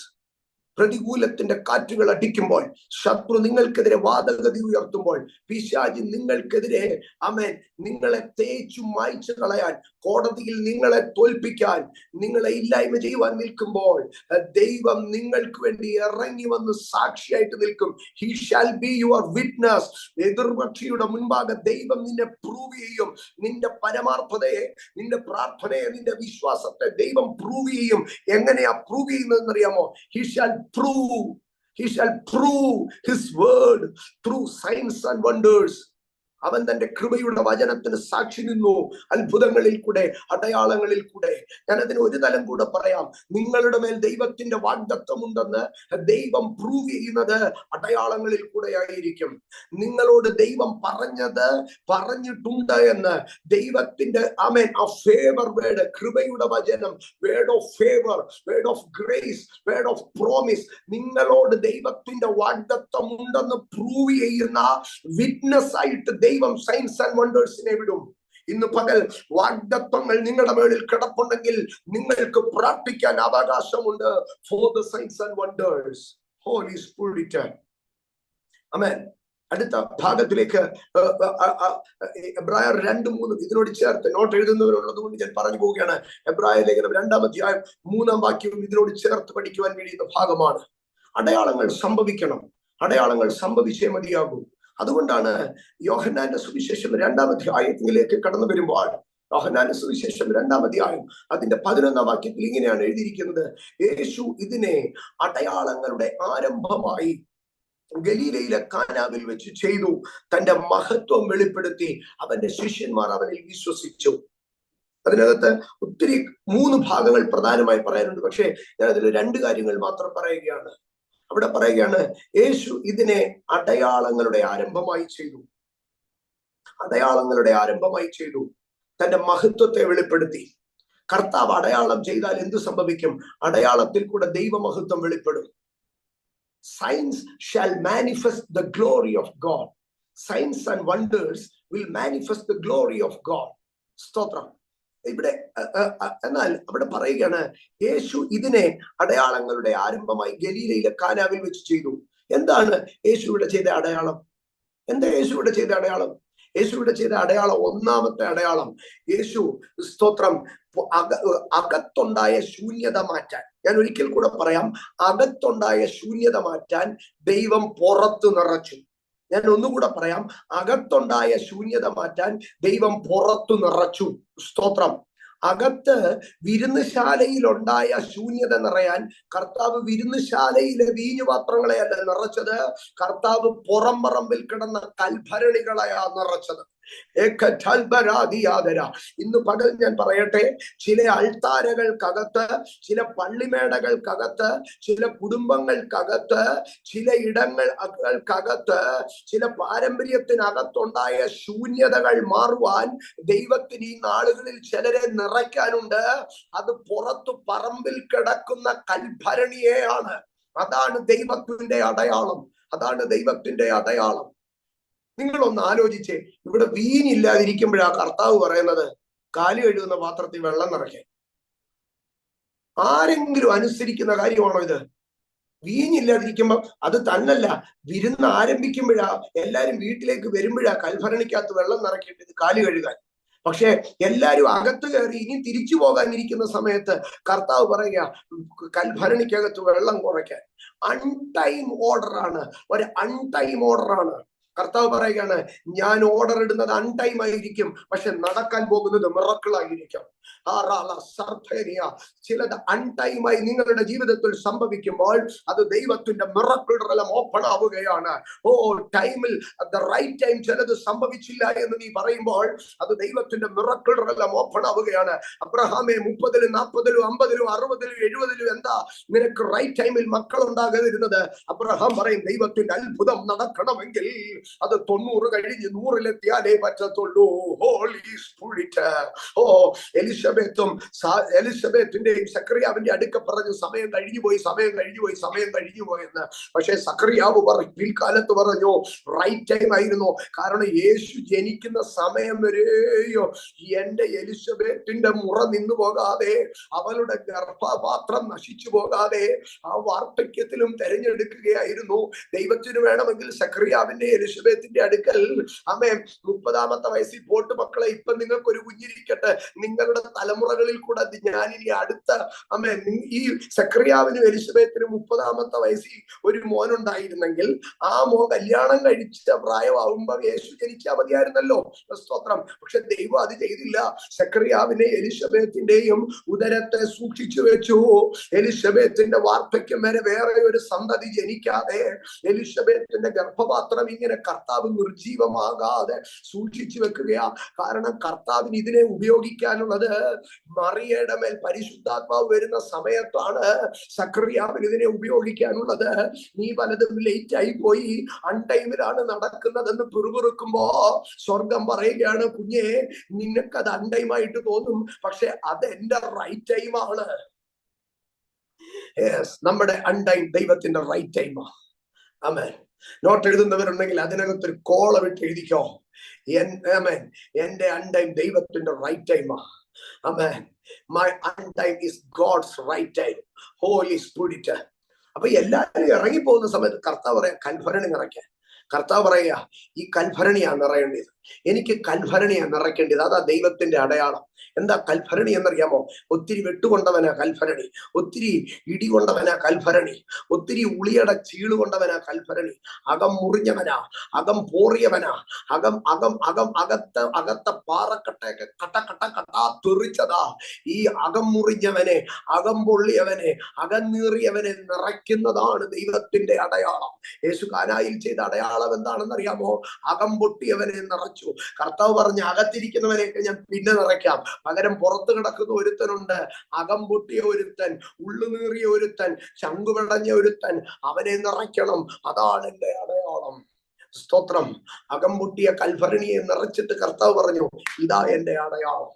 പ്രതികൂലത്തിന്റെ കാറ്റുകൾ അടിക്കുമ്പോൾ, ശത്രു നിങ്ങൾക്കെതിരെ വാദഗതി ഉയർത്തുമ്പോൾ, പിശാചി നിങ്ങൾക്കെതിരെ ആമേൻ നിങ്ങളെ തേച്ചു മായ്ച്ചു കളയാൻ, കോടതിയിൽ നിങ്ങളെ തോൽപ്പിക്കാൻ, നിങ്ങളെ ഇല്ലായ്മ ചെയ്യുവാൻ നിൽക്കുമ്പോൾ, ദൈവം നിങ്ങൾക്ക് വേണ്ടി ഇറങ്ങി വന്ന് സാക്ഷിയായിട്ട് നിൽക്കും. He shall be your witness. എതിർപക്ഷിയുടെ മുൻപാകെ ദൈവം നിന്നെ പ്രൂവ് ചെയ്യും. നിന്റെ പരമാർത്ഥതയെ, നിന്റെ പ്രാർത്ഥനയെ, നിന്റെ വിശ്വാസത്തെ ദൈവം പ്രൂവ് ചെയ്യും. എങ്ങനെയാ പ്രൂവ് ചെയ്യുന്നതെന്ന് അറിയാമോ? He shall prove his word through signs and wonders. അവൻ തന്റെ കൃപയുടെ വചനത്തിന് സാക്ഷി നിന്നു, അത്ഭുതങ്ങളിൽ കൂടെ, അടയാളങ്ങളിൽ കൂടെ. ഞാൻ അതിന് ഒരു തലം കൂടെ പറയാം. നിങ്ങളുടെ മേൽ ദൈവത്തിന്റെ വാഗ്ദത്തം ഉണ്ടെന്ന് ദൈവം പ്രൂവ് ചെയ്യുന്നത് അടയാളങ്ങളിൽ കൂടെ ആയിരിക്കും. നിങ്ങളോട് ദൈവം പറഞ്ഞിട്ടുണ്ട് എന്ന് ദൈവത്തിന്റെ ആമേൻ ആ ഫേവർ വേർഡ്, കൃപയുടെ വചനം, word of favour, word of grace, word of promise, നിങ്ങളോട് ദൈവത്തിന്റെ വാഗ്ദത്തം ഉണ്ടെന്ന് പ്രൂവ് ചെയ്യുന്ന വിറ്റ്നസ് ആയിട്ട് ദൈവം സയൻസ് ആൻഡ് വണ്ടേഴ്സിനെ വിടും. ഇന്ന് പകൽ വാഗ്ദത്തങ്ങൾ നിങ്ങളുടെ മേളിൽ കിടപ്പുണ്ടെങ്കിൽ നിങ്ങൾക്ക് പ്രാർത്ഥിക്കാൻ അവകാശമുണ്ട്. For the signs and wonders. Holy Spirit. ആമേൻ. അടുത്ത ഭാഗത്തിലേക്ക് എബ്രായർ 2:3 ഇതിനോട് ചേർത്ത് നോട്ട് എഴുതുന്നവരുള്ളത് കൊണ്ട് ഞാൻ പറഞ്ഞു പോവുകയാണ്. എബ്രായ ലേഖനം 2-ാം അധ്യായം 3-ാം വാക്യവും ഇതിനോട് ചേർത്ത് പഠിക്കുവാൻ കഴിയുന്ന ഭാഗമാണ്. അടയാളങ്ങൾ സംഭവിക്കണം. അടയാളങ്ങൾ സംഭവിച്ചേ മതിയാകൂ. അതുകൊണ്ടാണ് യോഹന്നാന്റെ സുവിശേഷം 2-ാം അധ്യായത്തിലേക്ക് കടന്നു വരുമ്പോൾ, യോഹന്നാന്റെ സുവിശേഷം 2-ാം അധ്യായം അതിന്റെ 11-ാം വാക്യത്തിൽ ഇങ്ങനെയാണ് എഴുതിയിരിക്കുന്നത്: യേശു ഇതിനെ അടയാളങ്ങളുടെ ആരംഭമായി ഗലീലയിലെ കാനാവിൽ വെച്ച് ചെയ്തു. തന്റെ മഹത്വം വെളിപ്പെടുത്തി. അവന്റെ ശിഷ്യന്മാർ അവനിൽ വിശ്വസിച്ചു. അതിനകത്ത് ഒത്തിരി 3 ഭാഗങ്ങൾ പ്രധാനമായി പറയാനുണ്ട്. പക്ഷെ ഞാൻ അതിൽ 2 കാര്യങ്ങൾ മാത്രം പറയുകയാണ്. അവിടെ പറയുകയാണ്, യേശു ഇതിനെ അടയാളങ്ങളുടെ ആരംഭമായി ചെയ്തു. അടയാളങ്ങളുടെ ആരംഭമായി ചെയ്തു. തന്റെ മഹത്വത്തെ വെളിപ്പെടുത്തി. കർത്താവ് അടയാളം ചെയ്താൽ എന്ത് സംഭവിക്കും? അടയാളത്തിൽ കൂടെ ദൈവമഹത്വം വെളിപ്പെടും. Signs shall manifest the glory of God. Signs and wonders will manifest the glory of God. സ്തോത്രം. ഇവിടെ എന്നാൽ അവിടെ പറയുകയാണ്, യേശു ഇതിനെ അടയാളങ്ങളുടെ ആരംഭമായി ഗലീലയിലെ കാനാവിൽ വെച്ച് ചെയ്തു. എന്താണ് യേശുവിടെ ചെയ്ത അടയാളം? എന്താ യേശുവിടെ ചെയ്ത അടയാളം? യേശുവിടെ ചെയ്ത അടയാളം, ഒന്നാമത്തെ അടയാളം, യേശു സ്തോത്രം അകത്തുണ്ടായ ശൂന്യത മാറ്റാൻ. ഞാൻ ഒരിക്കൽ കൂടെ പറയാം, അകത്തുണ്ടായ ശൂന്യത മാറ്റാൻ ദൈവം പുറത്ത് നിറച്ചു. ഞാൻ ഒന്നുകൂടെ പറയാം, അകത്തുണ്ടായ ശൂന്യത മാറ്റാൻ ദൈവം പുറത്തു നിറച്ചു. സ്തോത്രം. അകത്ത് വിരുന്നുശാലയിലുണ്ടായ ശൂന്യത നിറയാൻ കർത്താവ് വിരുന്നുശാലയിലെ വീഞ്ഞുപാത്രങ്ങളെ അല്ല നിറച്ചത്, കർത്താവ് പുറംപറമ്പിൽ കിടന്ന കൽഭരണികളെയാ നിറച്ചത്. ഇന്ന് പകൽ ഞാൻ പറയട്ടെ, ചില അൾത്താരകൾക്കകത്ത്, ചില പള്ളിമേടകൾക്കകത്ത്, ചില കുടുംബങ്ങൾക്കകത്ത്, ചില ഇടങ്ങൾക്കകത്ത്, ചില പാരമ്പര്യത്തിനകത്തുണ്ടായ ശൂന്യതകൾ മാറുവാൻ ദൈവത്തിന് ഈ നാളുകളിൽ ചിലരെ നിറയ്ക്കാനുണ്ട്. അത് പുറത്തു പറമ്പിൽ കിടക്കുന്ന കൽഭരണിയെയാണ്. അതാണ് ദൈവത്തിന്റെ അടയാളം. അതാണ് ദൈവത്തിന്റെ അടയാളം. നിങ്ങളൊന്ന് ആലോചിച്ചേ, ഇവിടെ വീഞ്ഞില്ലാതിരിക്കുമ്പോഴാ കർത്താവ് പറയുന്നത് കാല് കഴുകുന്ന പാത്രത്തിൽ വെള്ളം നിറയ്ക്കാൻ. ആരെങ്കിലും അനുസരിക്കുന്ന കാര്യമാണോ ഇത്? വീഞ്ഞില്ലാതിരിക്കുമ്പോ അത് തന്നല്ല, വിരുന്ന് ആരംഭിക്കുമ്പോഴാ, എല്ലാരും വീട്ടിലേക്ക് വരുമ്പോഴാ കൽഭരണിക്കകത്ത് വെള്ളം നിറയ്ക്കേണ്ടത് കാല് കഴുകാൻ. പക്ഷെ എല്ലാരും അകത്ത് കയറി ഇനി തിരിച്ചു പോകാനിരിക്കുന്ന സമയത്ത് കർത്താവ് പറയുക കൽഭരണിക്കകത്ത് വെള്ളം കുറയ്ക്കാൻ. അൺടൈം ഓർഡറാണ്, ഒരു അൺടൈം ഓർഡറാണ്. കർത്താവ് പറയുകയാണ്, ഞാൻ ഓർഡർ ഇടുന്നത് അൺടൈം ആയിരിക്കും, പക്ഷെ നടക്കാൻ പോകുന്നത് മിറക്കിൾ ആയിരിക്കും. ചിലത് അൺടൈമായി നിങ്ങളുടെ ജീവിതത്തിൽ സംഭവിക്കുമ്പോൾ അത് ദൈവത്തിന്റെ മിറക്കിൾ റെലം ഓപ്പൺ ആവുകയാണ്. ഓ, ടൈമിൽ റൈറ്റ് ടൈം ചിലത് സംഭവിച്ചില്ല എന്ന് നീ പറയുമ്പോൾ അത് ദൈവത്തിന്റെ മിറക്കിൾ റെലം ഓപ്പൺ ആവുകയാണ്. അബ്രഹാമെ, 30-ലും 40-ലും 50-ലും 60-ലും 70-ലും എന്താ നിനക്ക് റൈറ്റ് ടൈമിൽ മക്കൾ ഉണ്ടാകാതിരുന്നത്? അബ്രഹാം പറയും, ദൈവത്തിന്റെ അത്ഭുതം നടക്കണമെങ്കിൽ അത് 90 കഴിഞ്ഞ് 100-ലെത്തിയാലേ പറ്റത്തുള്ളൂ. Holy spirit. ഓ, എലിസബത്തിന്റെയും സക്കറിയാവിന്റെ അടുക്ക പറഞ്ഞു സമയം കഴിഞ്ഞു പോയി എന്ന്. പക്ഷെ സക്കറിയാവ് പിൽക്കാലത്ത് പറഞ്ഞു റൈറ്റ് ടൈം ആയിരുന്നു. കാരണം യേശു ജനിക്കുന്ന സമയം വരെയോ എന്റെ എലിസബത്തിന്റെ മുറ നിന്നു പോകാതെ, അവളുടെ ഗർഭപാത്രം നശിച്ചു പോകാതെ ആ വാർദ്ധക്യത്തിലും തെരഞ്ഞെടുക്കുകയായിരുന്നു. ദൈവത്തിന് വേണമെങ്കിൽ സക്കറിയാവിന്റെ എലിസബത്തിന്റെ അടുക്കൽ അമ്മേ 30-ാമത്തെ വയസ്സിൽ പോട്ട് മക്കളെ, ഇപ്പൊ നിങ്ങൾക്ക് ഒരു കുഞ്ഞിരിക്കട്ടെ, നിങ്ങളുടെ തലമുറകളിൽ കൂടെ ഞാൻ ഇനി അടുത്ത അമ്മേ, ഈ സക്കറിയാവിനും എലിസബത്തിനും 30-ാമത്തെ വയസ്സിൽ ഒരു മോനുണ്ടായിരുന്നെങ്കിൽ ആ മോൻ കല്യാണം കഴിച്ച പ്രായമാവുമ്പോ യേശു ജനിച്ചാൽ മതിയായിരുന്നല്ലോ. സ്തോത്രം. പക്ഷെ ദൈവം അത് ചെയ്തില്ല. സക്കറിയാവിനെ എലിസബത്തിന്റെയും ഉദരത്തെ സൂക്ഷിച്ചു വെച്ചു. എലിസബത്തിന്റെ വാർദ്ധക്യം വരെ വേറെ ഒരു സന്തതി ജനിക്കാതെ എലിസബത്തിന്റെ ഗർഭപാത്രം ഇങ്ങനെ കർത്താവ് നിർജീവമാകാതെ സൂക്ഷിച്ചു വെക്കുകയാ. കാരണം കർത്താവിന് ഇതിനെ ഉപയോഗിക്കാനുള്ളത് മറിയയുടെ മേൽ പരിശുദ്ധാത്മാവ് വരുന്ന സമയത്താണ് സക്കറിയാവിന് ഇതിനെ ഉപയോഗിക്കാനുള്ളത്. നീ പലതും ലേറ്റ് ആയി പോയി, അൺടൈമിലാണ് നടക്കുന്നതെന്ന് പിറുപിറുക്കുമ്പോ സ്വർഗം പറയുകയാണ്, കുഞ്ഞെ, നിനക്കത് അൺടൈമായിട്ട് തോന്നും, പക്ഷെ അത് എന്റെ റൈറ്റ് ടൈമാണ്. നമ്മുടെ അൺടൈം ദൈവത്തിന്റെ റൈറ്റ് ടൈമാ. ആമേൻ. നോട്ട് എഴുതുന്നവരുണ്ടെങ്കിൽ അതിനകത്തൊരു കോളം ഇട്ട് എഴുതിക്കോ. ആമേൻ. എന്റെ അൺടൈം ദൈവത്തിന്റെ റൈറ്റ് ടൈമാ. ആമേൻ. My untime is God's right time. Holy Spirit. അപ്പൊ എല്ലാവരും ഇറങ്ങിപ്പോകുന്ന സമയത്ത് കർത്താവ് പറയാം കൽഭരണി നിറയ്ക്കാൻ. കർത്താവ് പറയുക, ഈ കൽഭരണിയാ നിറയേണ്ടത്, എനിക്ക് കൽഭരണിയാ നിറയ്ക്കേണ്ടത്. അതാ ദൈവത്തിന്റെ അടയാളം. എന്താ കൽഭരണി എന്നറിയാമോ? ഒത്തിരി വെട്ടുകൊണ്ടവനാ കൽഭരണി, ഒത്തിരി ഇടികൊണ്ടവനാ കൽഭരണി, ഒത്തിരി ഉളിയുടെ ചീള് കൊണ്ടവനാ കൽഭരണി, അകം മുറിഞ്ഞവനാ, അകം പോറിയവനാ, അകത്തെ പാറക്കട്ടയൊക്കെ കട്ടാ തെറിച്ചതാ. ഈ അകം മുറിഞ്ഞവനെ, അകം പൊള്ളിയവനെ, അകന്നീറിയവനെ നിറയ്ക്കുന്നതാണ് ദൈവത്തിന്റെ അടയാളം. യേശു കാനായിൽ ചെയ്ത അടയാളം എന്താണെന്ന് അറിയാമോ? അകം പൊട്ടിയവനെ നിറച്ചു. കർത്താവ് പറഞ്ഞ് അകത്തിരിക്കുന്നവനെയൊക്കെ ഞാൻ പിന്നെ നിറയ്ക്കാം, പകരം പുറത്ത് കിടക്കുന്ന ഒരുത്തനുണ്ട്, അകം പൊട്ടിയ ഒരുത്തൻ, ഉള്ളുനീറിയ ഒരുത്തൻ, ശങ്കുപിടഞ്ഞ ഒരുത്തൻ, അവനെ നിറയ്ക്കണം. അതാണ് എന്റെ അടയാളം. സ്തോത്രം. അകം പൊട്ടിയ കൽഭരണിയെ നിറച്ചിട്ട് കർത്താവ് പറഞ്ഞു, ഇതാ എന്റെ അടയാളം.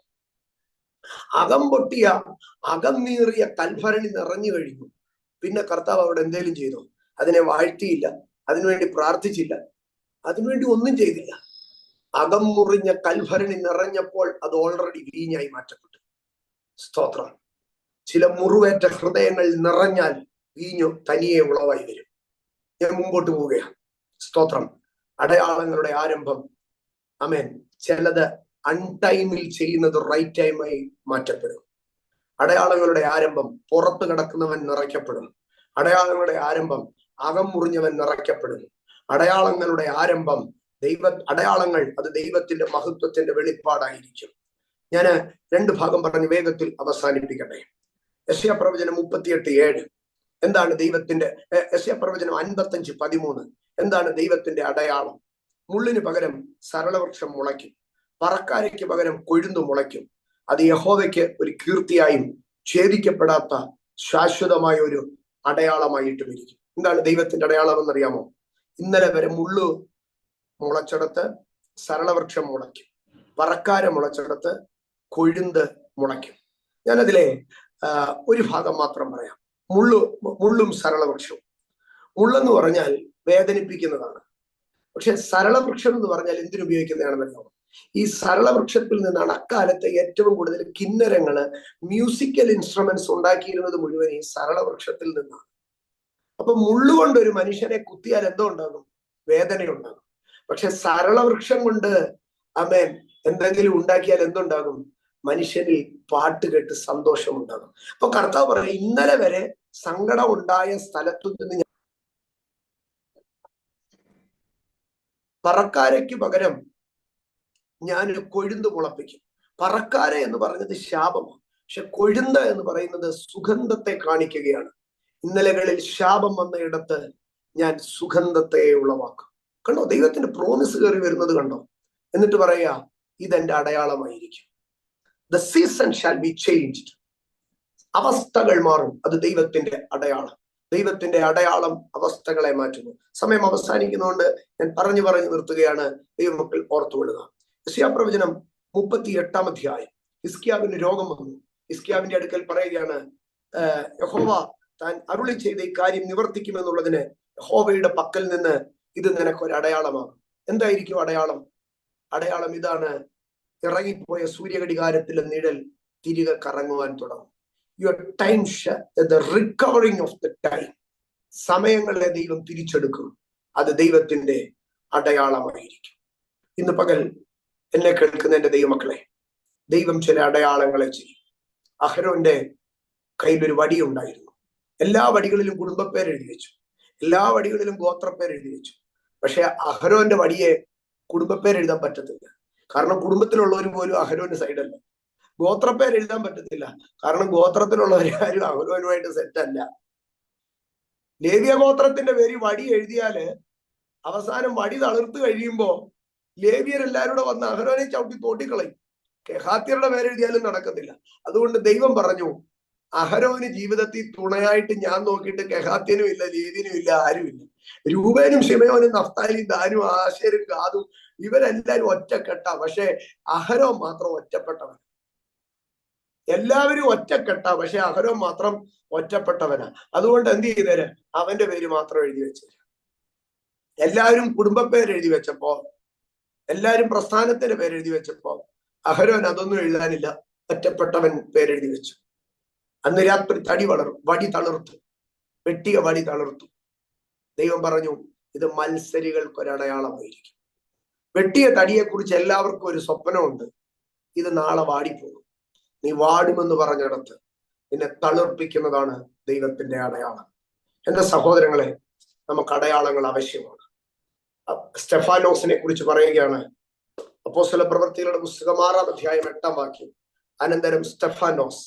അകം പൊട്ടിയ അകം നീറിയ കൽഭരണി നിറഞ്ഞു കഴിഞ്ഞു. പിന്നെ കർത്താവ് അവിടെ എന്തേലും ചെയ്തു? അതിനെ വാഴ്ത്തിയില്ല, അതിനുവേണ്ടി പ്രാർത്ഥിച്ചില്ല, അതിനുവേണ്ടി ഒന്നും ചെയ്തില്ല. അകം മുറിഞ്ഞ കൽഭരണി നിറഞ്ഞപ്പോൾ അത് ഓൾറെഡി വീഞ്ഞായി മാറ്റപ്പെട്ടു. സ്തോത്രം. ചില മുറിവേറ്റ ഹൃദയങ്ങൾ നിറഞ്ഞാൽ വീഞ്ഞു തനിയെ ഉളവായി വരും. ഞാൻ മുമ്പോട്ട് പോവുകയാണ്. സ്തോത്രം. അടയാളങ്ങളുടെ ആരംഭം. ആമേൻ. ചിലത് അൺടൈമിൽ ചെയ്യുന്നത് റൈറ്റ് ടൈമായി മാറ്റപ്പെടും. അടയാളങ്ങളുടെ ആരംഭം പുറത്ത് കിടക്കുന്നവൻ നിറയ്ക്കപ്പെടും. അടയാളങ്ങളുടെ ആരംഭം അകം മുറിഞ്ഞവൻ നിറയ്ക്കപ്പെടും. അടയാളങ്ങളുടെ ആരംഭം അടയാളങ്ങൾ അത് ദൈവത്തിന്റെ മഹത്വത്തിന്റെ വെളിപ്പാടായിരിക്കും. ഞാൻ 2 ഭാഗം പറഞ്ഞ് വേഗത്തിൽ അവസാനിപ്പിക്കട്ടെ. യെശയ്യാപ്രവചനം 38:7 എന്താണ് ദൈവത്തിന്റെ? യെശയ്യാപ്രവചനം 55:13 എന്താണ് ദൈവത്തിന്റെ അടയാളം? മുള്ളിന് പകരം സരളവൃക്ഷം മുളയ്ക്കും, പറക്കാരയ്ക്ക് പകരം കൊഴുന്തു മുളയ്ക്കും. അത് യഹോവയ്ക്ക് ഒരു കീർത്തിയായും ഛേദിക്കപ്പെടാത്ത ശാശ്വതമായ ഒരു അടയാളമായിട്ടും ഇരിക്കും. എന്താണ് ദൈവത്തിന്റെ അടയാളം എന്നറിയാമോ? ഇന്നലെ വരെ മുള്ളു മുളച്ചെടുത്ത് സരളവൃക്ഷം മുളയ്ക്കും, പറക്കാര മുളച്ചെടുത്ത് കൊഴുന്ത് മുളയ്ക്കും. ഞാനതിലെ ഒരു ഭാഗം മാത്രം പറയാം. മുള്ളും സരളവൃക്ഷവും. മുള്ളെന്ന് പറഞ്ഞാൽ വേദനിപ്പിക്കുന്നതാണ്. പക്ഷെ സരളവൃക്ഷം എന്ന് പറഞ്ഞാൽ എന്തിനുപയോഗിക്കുന്നതാണെന്നല്ലോ? ഈ സരളവൃക്ഷത്തിൽ നിന്നാണ് അക്കാലത്തെ ഏറ്റവും കൂടുതൽ കിന്നരങ്ങള്, മ്യൂസിക്കൽ ഇൻസ്ട്രുമെന്റ്സ് ഉണ്ടാക്കിയിരുന്നത് മുഴുവൻ ഈ സരളവൃക്ഷത്തിൽ നിന്നാണ്. അപ്പൊ മുള്ളുകൊണ്ട് ഒരു മനുഷ്യനെ കുത്തിയാൽ എന്തോ ഉണ്ടാകും? വേദനയുണ്ടാകും. പക്ഷെ സരളവൃക്ഷം കൊണ്ട് ആമേൻ എന്തെങ്കിലും ഉണ്ടാക്കിയാൽ എന്തുണ്ടാകും? മനുഷ്യനിൽ പാട്ട് കേട്ട് സന്തോഷമുണ്ടാകും. അപ്പൊ കർത്താവ് പറയും, ഇന്നലെ വരെ സങ്കടം ഉണ്ടായ സ്ഥലത്തു നിന്ന് പറക്കാരയ്ക്ക് പകരം ഞാൻ കൊഴുന്ത് മുളപ്പിക്കും. പറക്കാര എന്ന് പറഞ്ഞത് ശാപമാണ്, പക്ഷെ കൊഴുന്ത് എന്ന് പറയുന്നത് സുഗന്ധത്തെ കാണിക്കുകയാണ്. ഇന്നലകളിൽ ശാപം വന്ന ഇടത്ത് ഞാൻ സുഗന്ധത്തെ ഉളവാക്കും. കണ്ടോ, ദൈവത്തിന്റെ പ്രോമിസ് കയറി വരുന്നത് കണ്ടോ? എന്നിട്ട് പറയാ, ഇതെന്റെ അടയാളമായിരിക്കും. The season shall be changed. അവസ്ഥകൾ മാറും, അത് ദൈവത്തിന്റെ അടയാളം. ദൈവത്തിന്റെ അടയാളം അവസ്ഥകളെ മാറ്റുന്നു. സമയം അവസാനിക്കുന്നതുകൊണ്ട് ഞാൻ പറഞ്ഞു നിർത്തുകയാണ്. ദൈവമക്കൾ ഓർത്തുകൊള്ളുക. യെശയ്യാ പ്രവചനം 38 അധ്യായം. ഹിസ്കിയാവിന് രോഗം വന്നു. ഹിസ്കിയാവിന്റെ അടുക്കൽ പറയുകയാണ്, യഹോവ താൻ അരുളി ചെയ്ത ഈ കാര്യം നിവർത്തിക്കുമെന്നുള്ളതിന് യഹോവയുടെ പക്കൽ നിന്ന് ഇത് നിനക്കൊരു അടയാളമാണ്. എന്തായിരിക്കും അടയാളം? അടയാളം ഇതാണ്: ഇറങ്ങിപ്പോയ സൂര്യഘടികാരത്തിലെ നിഴൽ തിരികെ കറങ്ങുവാൻ തുടങ്ങും. Your time, the recovering of the time. സമയങ്ങളെ ദൈവം തിരിച്ചെടുക്കും. അത് ദൈവത്തിന്റെ അടയാളമായിരിക്കും. ഇന്ന് പകൽ എന്നെ കേൾക്കുന്ന എന്റെ ദൈവമക്കളെ, ദൈവം ചില അടയാളങ്ങളെ ചെയ്യും. അഹരോന്റെ കയ്യിലൊരു വടി ഉണ്ടായിരുന്നു. എല്ലാ വടികളിലും കുടുംബപ്പേര് എഴുതി വെച്ചു, എല്ലാ വടികളിലും ഗോത്രപ്പേര് എഴുതി വെച്ചു. പക്ഷെ അഹരോന്റെ വടിയെ കുടുംബപ്പേര് എഴുതാൻ പറ്റത്തില്ല, കാരണം കുടുംബത്തിലുള്ളവർ പോലും അഹരോന്റെ സൈഡല്ല. ഗോത്രപ്പേര് എഴുതാൻ പറ്റത്തില്ല, കാരണം ഗോത്രത്തിലുള്ളവരാരും അഹരോനുമായിട്ട് സെറ്റല്ല. ലേവ്യ ഗോത്രത്തിന്റെ പേര് വടി എഴുതിയാല് അവസാനം വടി തളിർത്ത് കഴിയുമ്പോ ലേവ്യരെല്ലാരും കൂടെ വന്ന് അഹരോനെ ചവിട്ടി തോട്ടിക്കളയും. കെഹാത്യരുടെ പേരെഴുതിയാലും നടക്കത്തില്ല. അതുകൊണ്ട് ദൈവം പറഞ്ഞു, അഹരോന് ജീവിതത്തിൽ തുണയായിട്ട് ഞാൻ നോക്കിയിട്ട് കെഹാത്യനും ഇല്ല, ലേവ്യനും ഇല്ല, ആരുമില്ല. രൂബേനും ശിമയോനും നഫ്താലിയും ദാനും ആശേരും ഗാദും ഇവരെല്ലാരും ഒറ്റക്കെട്ടാ. പക്ഷെ അഹരോൻ മാത്രം ഒറ്റപ്പെട്ടവൻ. എല്ലാവരും ഒറ്റക്കെട്ടാ, പക്ഷെ അഹരോൻ മാത്രം ഒറ്റപ്പെട്ടവനാ. അതുകൊണ്ട് എന്ത് ചെയ്തേര്? അവന്റെ പേര് മാത്രം എഴുതി വെച്ചേര്. എല്ലാവരും കുടുംബപ്പേര് എഴുതി വെച്ചപ്പോ, എല്ലാരും പ്രസ്ഥാനത്തിന്റെ പേരെഴുതി വെച്ചപ്പോ അഹരോൻ അതൊന്നും എഴുതാനില്ല, ഒറ്റപ്പെട്ടവൻ പേരെഴുതി വെച്ചു. അന്ന് രാത്രി വടി തളിർത്തു, വെട്ടിയ വടി തളിർത്തു. ദൈവം പറഞ്ഞു, ഇത് മത്സരികൾക്കൊരടയാളമായിരിക്കും. വെട്ടിയ തടിയെ കുറിച്ച് എല്ലാവർക്കും ഒരു സ്വപ്നമുണ്ട്, ഇത് നാളെ വാടിപ്പോകും. നീ വാടുമെന്ന് പറഞ്ഞിടത്ത് നിന്നെ തളിർപ്പിക്കുന്നതാണ് ദൈവത്തിന്റെ അടയാളം. എന്റെ സഹോദരങ്ങളെ, നമുക്ക് അടയാളങ്ങൾ ആവശ്യമാണ്. സ്റ്റെഫാനോസിനെ കുറിച്ച് പറയുകയാണ് അപ്പോസ്തല പ്രവൃത്തികളുടെ പുസ്തകം 6 അധ്യായം 8 വാക്യം. അനന്തരം സ്റ്റെഫാനോസ്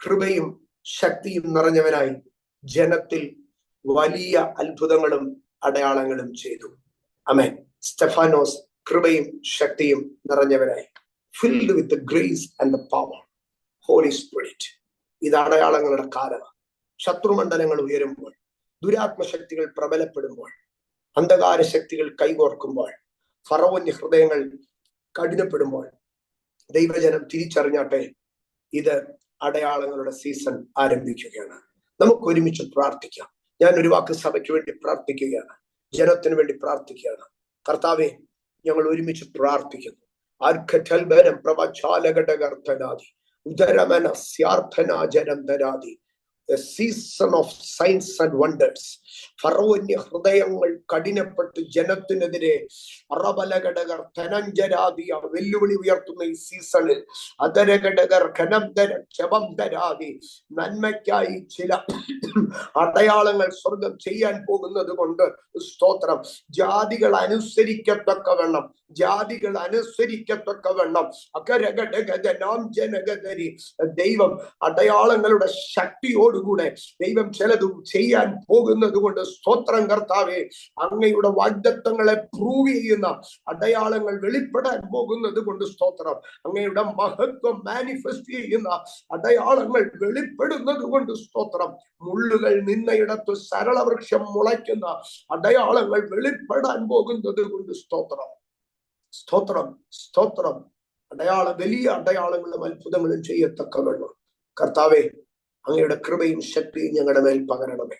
കൃപയും ശക്തിയും നിറഞ്ഞവനായി ജനത്തിൽ വലിയ അത്ഭുതങ്ങളും അടയാളങ്ങളും ചെയ്തു. ആമേൻ. സ്റ്റെഫാനോസ് കൃപയും ശക്തിയും നിറഞ്ഞവനായി, filled with grace and the power Holy Spirit. ഇത് അടയാളങ്ങളുടെ കാലമാണ്. ശത്രുമണ്ഡലങ്ങൾ ഉയരുമ്പോൾ, ദുരാത്മശക്തികൾ പ്രബലപ്പെടുമ്പോൾ, അന്ധകാര ശക്തികൾ കൈകോർക്കുമ്പോൾ, ഫറവോന്റെ ഹൃദയങ്ങൾ കഠിനപ്പെടുമ്പോൾ, ദൈവജനം തിരിച്ചറിഞ്ഞാട്ടെ, ഇത് അടയാളങ്ങളുടെ സീസൺ ആരംഭിക്കുകയാണ്. നമുക്ക് ഒരുമിച്ച് പ്രാർത്ഥിക്കാം. ഞാൻ ഒരു വാക്ക് സഭയ്ക്ക് വേണ്ടി പ്രാർത്ഥിക്കുകയാണ്, ജനത്തിന് വേണ്ടി പ്രാർത്ഥിക്കുകയാണ്. കർത്താവെ, ഞങ്ങൾ ഒരുമിച്ച് പ്രാർത്ഥിക്കുന്നു. ആർക്കൽബരം പ്രവചാലഘടകർത്തനാദി ഉദരമന സ്യാർത്ഥനാജനം ധരാതി. A season of signs and wonders. ഫറവോന്റെ ഹൃദയങ്ങൾ കഠിനപ്പെട്ട് ജനത്തിനെതിരെ അറബലഘടകർ ധനഞ്ജരാതിയ വെല്ലുവിളി ഉയർത്തുന്ന ഈ സീസണിൽ അതരഘടകർ ഘനംധര ക്ഷമംധരാതി നന്മയ്ക്കായി ചില അടയാളങ്ങൾ സ്വർഗം ചെയ്യാൻ പോകുന്നത് കൊണ്ട് സ്തോത്രം. ജാതികൾ അനുസരിക്കത്തക്കവണ്ണം അകരഘടകജനാംജനഗദരി ദൈവം അടയാളങ്ങളുടെ ശക്തിയോടുകൂടെ ദൈവം ചിലതും ചെയ്യാൻ പോകുന്നത് കൊണ്ട് സ്തോത്രം. കർത്താവേ, അങ്ങയുടെ വാഗ്ദത്തങ്ങളെ പ്രൂവ് ചെയ്യുന്ന അടയാളങ്ങൾ വെളിപ്പെടാൻ പോകുന്നത് കൊണ്ട് സ്തോത്രം. അങ്ങയുടെ മഹത്വം മാനിഫെസ്റ്റ് ചെയ്യുന്ന അടയാളങ്ങൾ വെളിപ്പെടുന്നത് കൊണ്ട് സ്തോത്രം. മുള്ളുകൾ നിന്നയിടത്ത് സരളവൃക്ഷം മുളയ്ക്കുന്ന അടയാളങ്ങൾ വെളിപ്പെടാൻ പോകുന്നത് കൊണ്ട് സ്തോത്രം. സ്തോത്രം, സ്തോത്രം. വലിയ അടയാളങ്ങളും അത്ഭുതങ്ങളും ചെയ്യത്തക്കവണ്ണം കർത്താവേ, അങ്ങയുടെ കൃപയും ശക്തിയും ഞങ്ങളുടെ മേൽ പകരണമേ.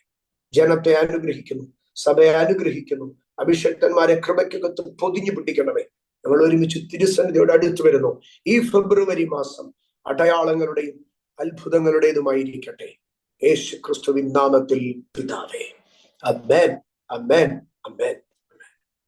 ജനത്തെ അനുഗ്രഹിക്കുന്നു, സഭയെ അനുഗ്രഹിക്കുന്നു, അഭിഷക്തന്മാരെ കൃപയ്ക്കകത്ത് പൊതിഞ്ഞു പിടിക്കണമേ. ഞങ്ങൾ ഒരുമിച്ച് തിരുസന്നിധിയോട് അടുത്തു വരുന്നു. ഈ ഫെബ്രുവരി മാസം അടയാളങ്ങളുടെയും അത്ഭുതങ്ങളുടേതുമായിരിക്കട്ടെ. യേശു ക്രിസ്തുവിൻ നാമത്തിൽ പിതാവേ, ആമേൻ, ആമേൻ, ആമേൻ.